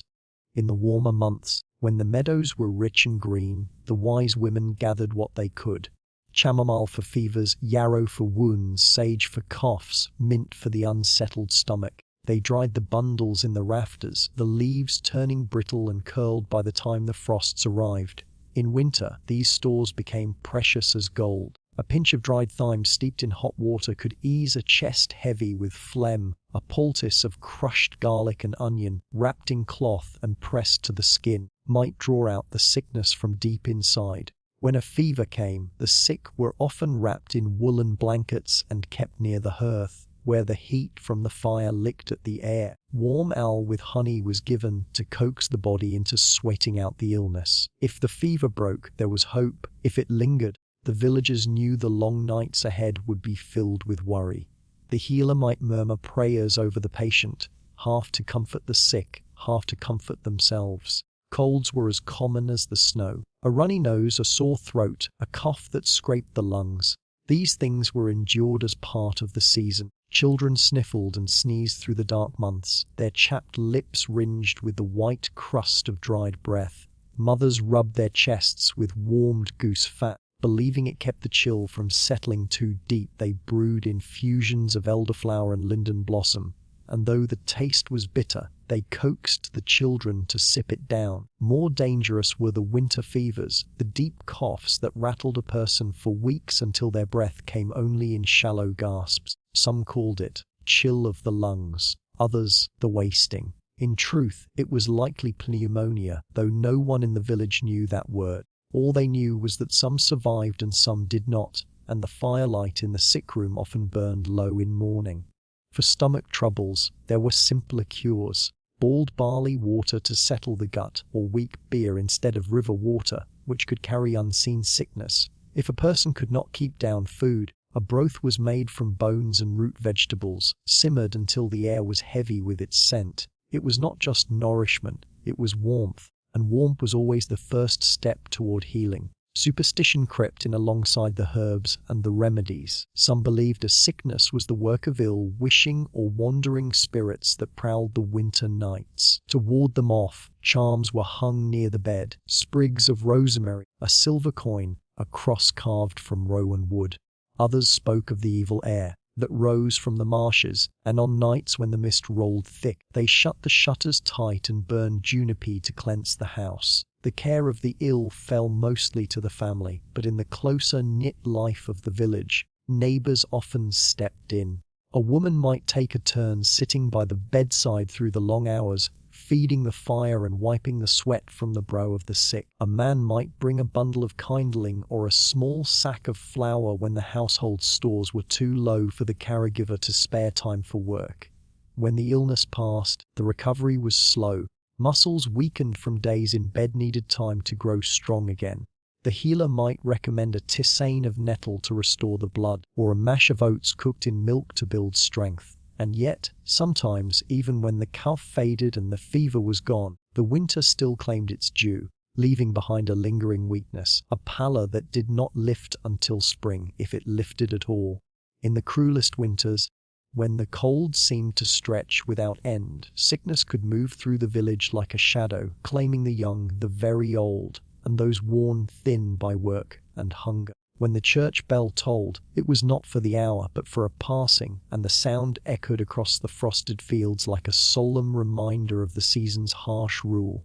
In the warmer months, when the meadows were rich and green, the wise women gathered what they could. Chamomile for fevers, yarrow for wounds, sage for coughs, mint for the unsettled stomach. They dried the bundles in the rafters, the leaves turning brittle and curled by the time the frosts arrived. In winter, these stores became precious as gold. A pinch of dried thyme steeped in hot water could ease a chest heavy with phlegm. A poultice of crushed garlic and onion, wrapped in cloth and pressed to the skin, might draw out the sickness from deep inside. When a fever came, the sick were often wrapped in woolen blankets and kept near the hearth, where the heat from the fire licked at the air. Warm ale with honey was given to coax the body into sweating out the illness. If the fever broke, there was hope. If it lingered, the villagers knew the long nights ahead would be filled with worry. The healer might murmur prayers over the patient, half to comfort the sick, half to comfort themselves. Colds were as common as the snow. A runny nose, a sore throat, a cough that scraped the lungs. These things were endured as part of the season. Children sniffled and sneezed through the dark months, their chapped lips ringed with the white crust of dried breath. Mothers rubbed their chests with warmed goose fat. Believing it kept the chill from settling too deep, they brewed infusions of elderflower and linden blossom, and though the taste was bitter, they coaxed the children to sip it down. More dangerous were the winter fevers, the deep coughs that rattled a person for weeks until their breath came only in shallow gasps. Some called it chill of the lungs, others the wasting. In truth, it was likely pneumonia, though no one in the village knew that word. All they knew was that some survived and some did not, and the firelight in the sick room often burned low in mourning. For stomach troubles, there were simpler cures. Boiled barley water to settle the gut, or weak beer instead of river water, which could carry unseen sickness. If a person could not keep down food, a broth was made from bones and root vegetables, simmered until the air was heavy with its scent. It was not just nourishment, it was warmth. And warmth was always the first step toward healing. Superstition crept in alongside the herbs and the remedies. Some believed a sickness was the work of ill-wishing or wandering spirits that prowled the winter nights. To ward them off, charms were hung near the bed, sprigs of rosemary, a silver coin, a cross carved from rowan wood. Others spoke of the evil air that rose from the marshes, and on nights when the mist rolled thick, they shut the shutters tight and burned juniper to cleanse the house. The care of the ill fell mostly to the family, but in the closer-knit life of the village, neighbors often stepped in. A woman might take a turn sitting by the bedside through the long hours, feeding the fire and wiping the sweat from the brow of the sick. A man might bring a bundle of kindling or a small sack of flour when the household stores were too low for the caregiver to spare time for work. When the illness passed, the recovery was slow. Muscles weakened from days in bed needed time to grow strong again. The healer might recommend a tisane of nettle to restore the blood, or a mash of oats cooked in milk to build strength. And yet, sometimes, even when the cough faded and the fever was gone, the winter still claimed its due, leaving behind a lingering weakness, a pallor that did not lift until spring, if it lifted at all. In the cruelest winters, when the cold seemed to stretch without end, sickness could move through the village like a shadow, claiming the young, the very old, and those worn thin by work and hunger. When the church bell tolled, it was not for the hour but for a passing, and the sound echoed across the frosted fields like a solemn reminder of the season's harsh rule.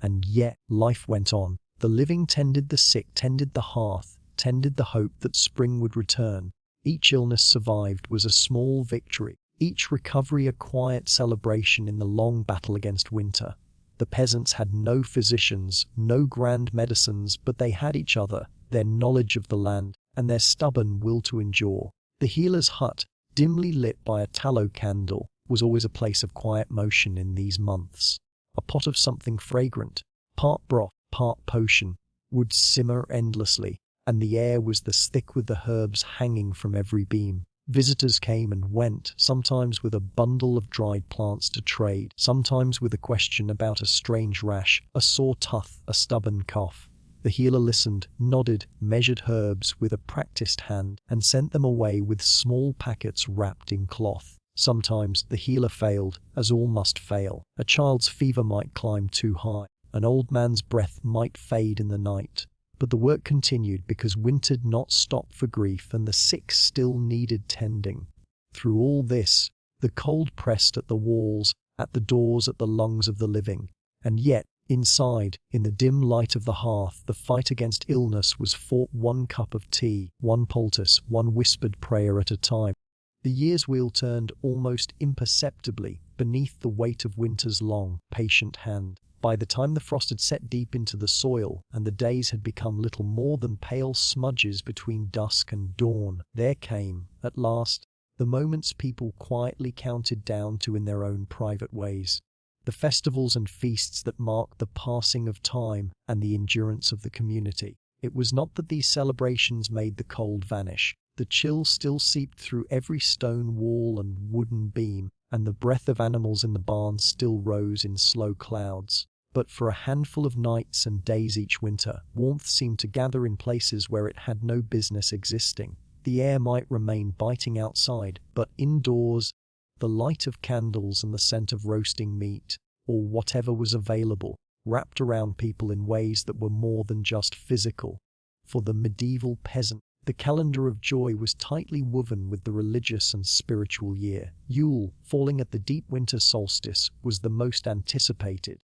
And yet, life went on. The living tended the sick, tended the hearth, tended the hope that spring would return. Each illness survived was a small victory, each recovery a quiet celebration in the long battle against winter. The peasants had no physicians, no grand medicines, but they had each other, their knowledge of the land, and their stubborn will to endure. The healer's hut, dimly lit by a tallow candle, was always a place of quiet motion in these months. A pot of something fragrant, part broth, part potion, would simmer endlessly, and the air was thick with the herbs hanging from every beam. Visitors came and went, sometimes with a bundle of dried plants to trade, sometimes with a question about a strange rash, a sore tooth, a stubborn cough. The healer listened, nodded, measured herbs with a practiced hand, and sent them away with small packets wrapped in cloth. Sometimes the healer failed, as all must fail. A child's fever might climb too high. An old man's breath might fade in the night. But the work continued because winter did not stop for grief and the sick still needed tending. Through all this, the cold pressed at the walls, at the doors, at the lungs of the living. And yet, inside, in the dim light of the hearth, the fight against illness was fought one cup of tea, one poultice, one whispered prayer at a time. The year's wheel turned almost imperceptibly beneath the weight of winter's long, patient hand. By the time the frost had set deep into the soil and the days had become little more than pale smudges between dusk and dawn, there came, at last, the moments people quietly counted down to in their own private ways. The festivals and feasts that marked the passing of time and the endurance of the community. It was not that these celebrations made the cold vanish. The chill still seeped through every stone wall and wooden beam, and the breath of animals in the barns still rose in slow clouds. But for a handful of nights and days each winter, warmth seemed to gather in places where it had no business existing. The air might remain biting outside, but indoors, the light of candles and the scent of roasting meat, or whatever was available, wrapped around people in ways that were more than just physical. For the medieval peasant, the calendar of joy was tightly woven with the religious and spiritual year. Yule, falling at the deep winter solstice, was the most anticipated.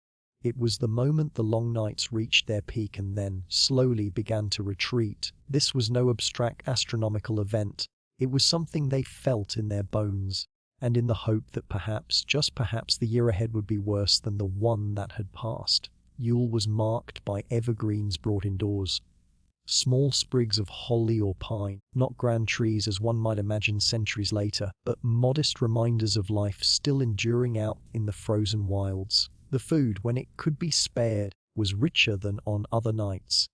It was the moment the long nights reached their peak and then, slowly, began to retreat. This was no abstract astronomical event. It was something they felt in their bones, and in the hope that perhaps, just perhaps, the year ahead would be worse than the one that had passed. Yule was marked by evergreens brought indoors. Small sprigs of holly or pine, not grand trees as one might imagine centuries later, but modest reminders of life still enduring out in the frozen wilds. The food, when it could be spared, was richer than on other nights.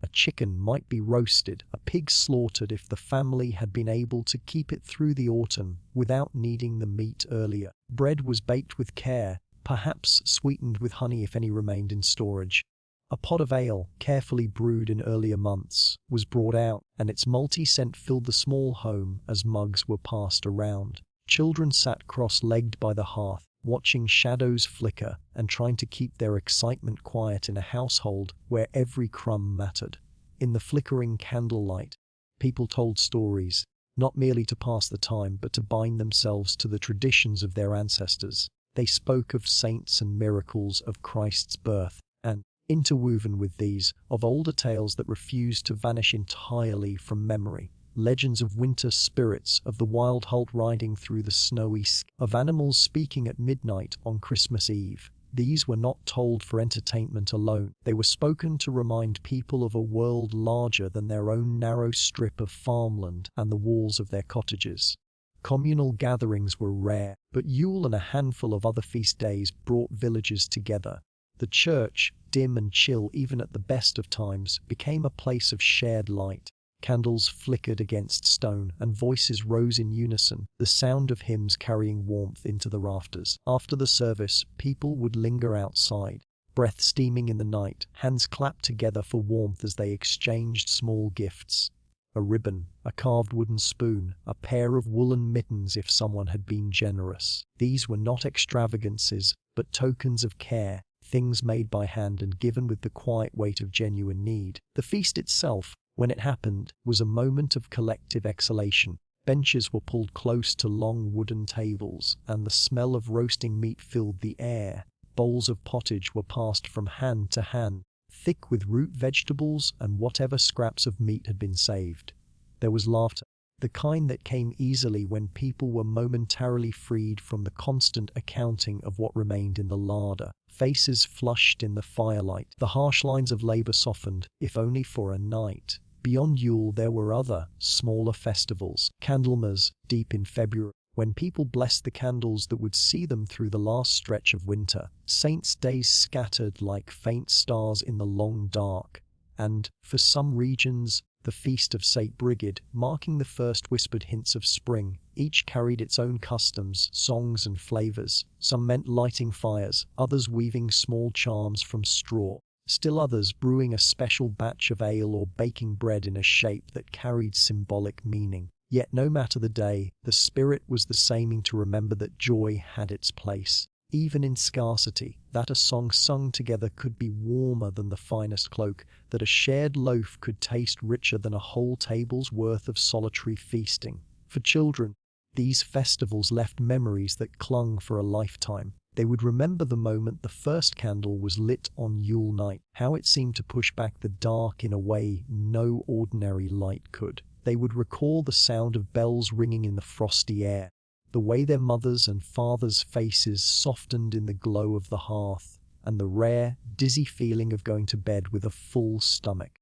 A chicken might be roasted, a pig slaughtered if the family had been able to keep it through the autumn without needing the meat earlier. Bread was baked with care, perhaps sweetened with honey if any remained in storage. A pot of ale, carefully brewed in earlier months, was brought out, and its malty scent filled the small home as mugs were passed around. Children sat cross-legged by the hearth, watching shadows flicker and trying to keep their excitement quiet in a household where every crumb mattered. In the flickering candlelight, people told stories, not merely to pass the time but to bind themselves to the traditions of their ancestors. They spoke of saints and miracles, of Christ's birth, and, interwoven with these, of older tales that refused to vanish entirely from memory. Legends of winter spirits, of the wild halt riding through the snowy of animals speaking at midnight on Christmas Eve. These were not told for entertainment alone. They were spoken to remind people of a world larger than their own narrow strip of farmland and the walls of their cottages. Communal gatherings were rare, but Yule and a handful of other feast days brought villagers together. The church, dim and chill even at the best of times, became a place of shared light. Candles flickered against stone, and voices rose in unison, the sound of hymns carrying warmth into the rafters. After the service, people would linger outside, breath steaming in the night, hands clapped together for warmth as they exchanged small gifts. A ribbon, a carved wooden spoon, a pair of woolen mittens if someone had been generous. These were not extravagances, but tokens of care, things made by hand and given with the quiet weight of genuine need. The feast itself, When it happened, was a moment of collective exhalation. Benches were pulled close to long wooden tables, and the smell of roasting meat filled the air. Bowls of pottage were passed from hand to hand, thick with root vegetables and whatever scraps of meat had been saved. There was laughter, the kind that came easily when people were momentarily freed from the constant accounting of what remained in the larder. Faces flushed in the firelight, the harsh lines of labor softened, if only for a night. Beyond Yule there were other, smaller festivals. Candlemas, deep in February, when people blessed the candles that would see them through the last stretch of winter. Saints' days scattered like faint stars in the long dark. And, for some regions, the feast of St. Brigid, marking the first whispered hints of spring. Each carried its own customs, songs and flavors. Some meant lighting fires, others weaving small charms from straw. Still others brewing a special batch of ale or baking bread in a shape that carried symbolic meaning. Yet no matter the day, the spirit was the same, to remember that joy had its place. Even in scarcity, that a song sung together could be warmer than the finest cloak, that a shared loaf could taste richer than a whole table's worth of solitary feasting. For children, these festivals left memories that clung for a lifetime. They would remember the moment the first candle was lit on Yule night, how it seemed to push back the dark in a way no ordinary light could. They would recall the sound of bells ringing in the frosty air, the way their mothers' and fathers' faces softened in the glow of the hearth, and the rare, dizzy feeling of going to bed with a full stomach.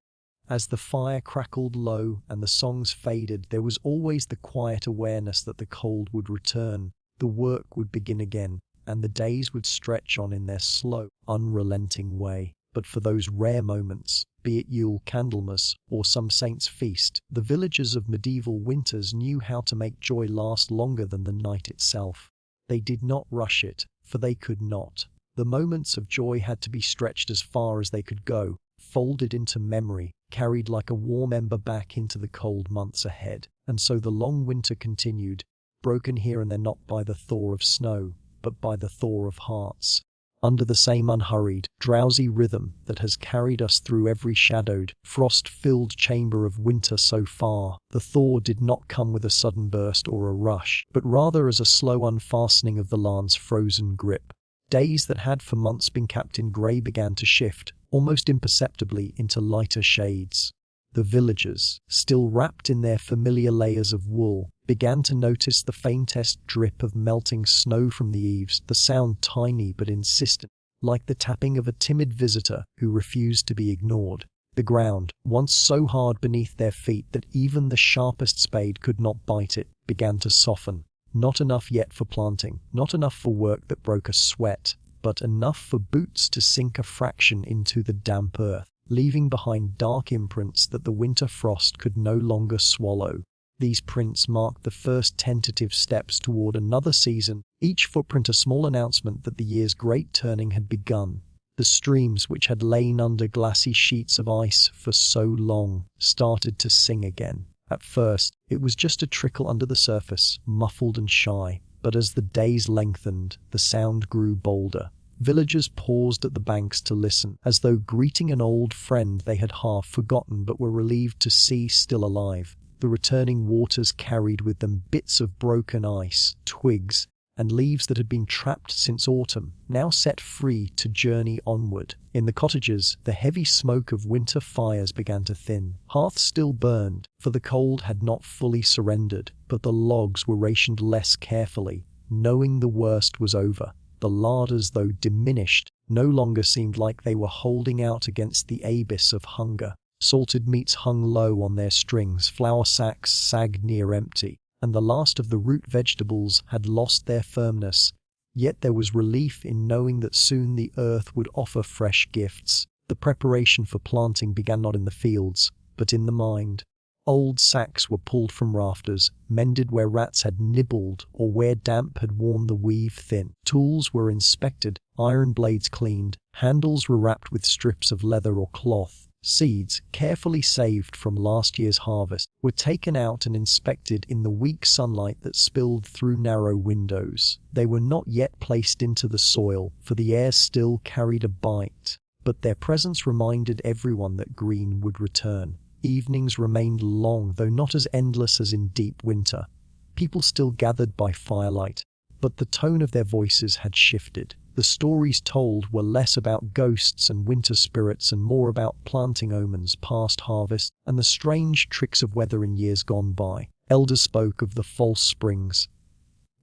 As the fire crackled low and the songs faded, there was always the quiet awareness that the cold would return, the work would begin again, and the days would stretch on in their slow, unrelenting way. But for those rare moments, be it Yule, Candlemas, or some saint's feast, the villagers of medieval winters knew how to make joy last longer than the night itself. They did not rush it, for they could not. The moments of joy had to be stretched as far as they could go, folded into memory, carried like a warm ember back into the cold months ahead. And so the long winter continued, broken here and there not by the thaw of snow, but by the thaw of hearts. Under the same unhurried, drowsy rhythm that has carried us through every shadowed, frost-filled chamber of winter so far, the thaw did not come with a sudden burst or a rush, but rather as a slow unfastening of the land's frozen grip. Days that had for months been capped in grey began to shift, almost imperceptibly, into lighter shades. The villagers, still wrapped in their familiar layers of wool, began to notice the faintest drip of melting snow from the eaves, the sound tiny but insistent, like the tapping of a timid visitor who refused to be ignored. The ground, once so hard beneath their feet that even the sharpest spade could not bite it, began to soften. Not enough yet for planting, not enough for work that broke a sweat, but enough for boots to sink a fraction into the damp earth, leaving behind dark imprints that the winter frost could no longer swallow. These prints marked the first tentative steps toward another season, each footprint a small announcement that the year's great turning had begun. The streams, which had lain under glassy sheets of ice for so long, started to sing again. At first, it was just a trickle under the surface, muffled and shy, but as the days lengthened, the sound grew bolder. Villagers paused at the banks to listen, as though greeting an old friend they had half forgotten but were relieved to see still alive. The returning waters carried with them bits of broken ice, twigs, and leaves that had been trapped since autumn, now set free to journey onward. In the cottages, the heavy smoke of winter fires began to thin. Hearths still burned, for the cold had not fully surrendered, but the logs were rationed less carefully, knowing the worst was over. The larders, though diminished, no longer seemed like they were holding out against the abyss of hunger. Salted meats hung low on their strings, flour sacks sagged near empty, and the last of the root vegetables had lost their firmness. Yet there was relief in knowing that soon the earth would offer fresh gifts. The preparation for planting began not in the fields, but in the mind. Old sacks were pulled from rafters, mended where rats had nibbled or where damp had worn the weave thin. Tools were inspected, iron blades cleaned, handles were wrapped with strips of leather or cloth. Seeds, carefully saved from last year's harvest, were taken out and inspected in the weak sunlight that spilled through narrow windows. They were not yet placed into the soil, for the air still carried a bite, but their presence reminded everyone that green would return. Evenings remained long, though not as endless as in deep winter. People still gathered by firelight, but the tone of their voices had shifted. The stories told were less about ghosts and winter spirits and more about planting omens past harvest and the strange tricks of weather in years gone by. Elders spoke of the false springs,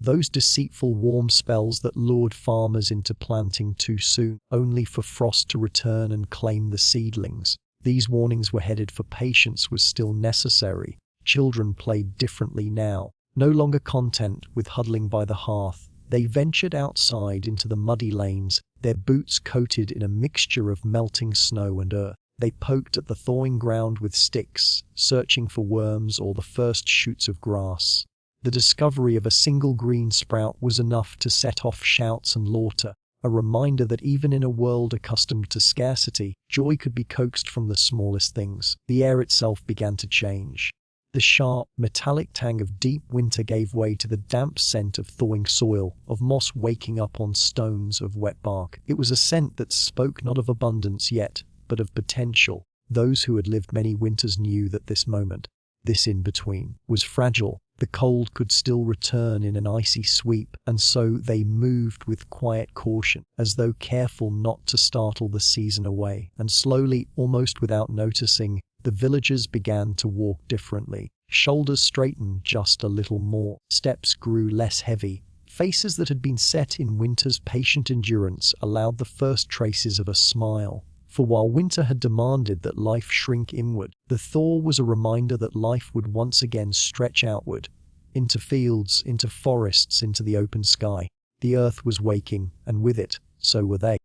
those deceitful warm spells that lured farmers into planting too soon, only for frost to return and claim the seedlings. These warnings were headed for patience was still necessary. Children played differently now, no longer content with huddling by the hearth. They ventured outside into the muddy lanes, their boots coated in a mixture of melting snow and earth. They poked at the thawing ground with sticks, searching for worms or the first shoots of grass. The discovery of a single green sprout was enough to set off shouts and laughter, a reminder that even in a world accustomed to scarcity, joy could be coaxed from the smallest things. The air itself began to change. The sharp, metallic tang of deep winter gave way to the damp scent of thawing soil, of moss waking up on stones, of wet bark. It was a scent that spoke not of abundance yet, but of potential. Those who had lived many winters knew that this moment, this in-between, was fragile. The cold could still return in an icy sweep, and so they moved with quiet caution, as though careful not to startle the season away. And slowly, almost without noticing, the villagers began to walk differently. Shoulders straightened just a little more. Steps grew less heavy. Faces that had been set in winter's patient endurance allowed the first traces of a smile. For while winter had demanded that life shrink inward, the thaw was a reminder that life would once again stretch outward, into fields, into forests, into the open sky. The earth was waking, and with it, so were they.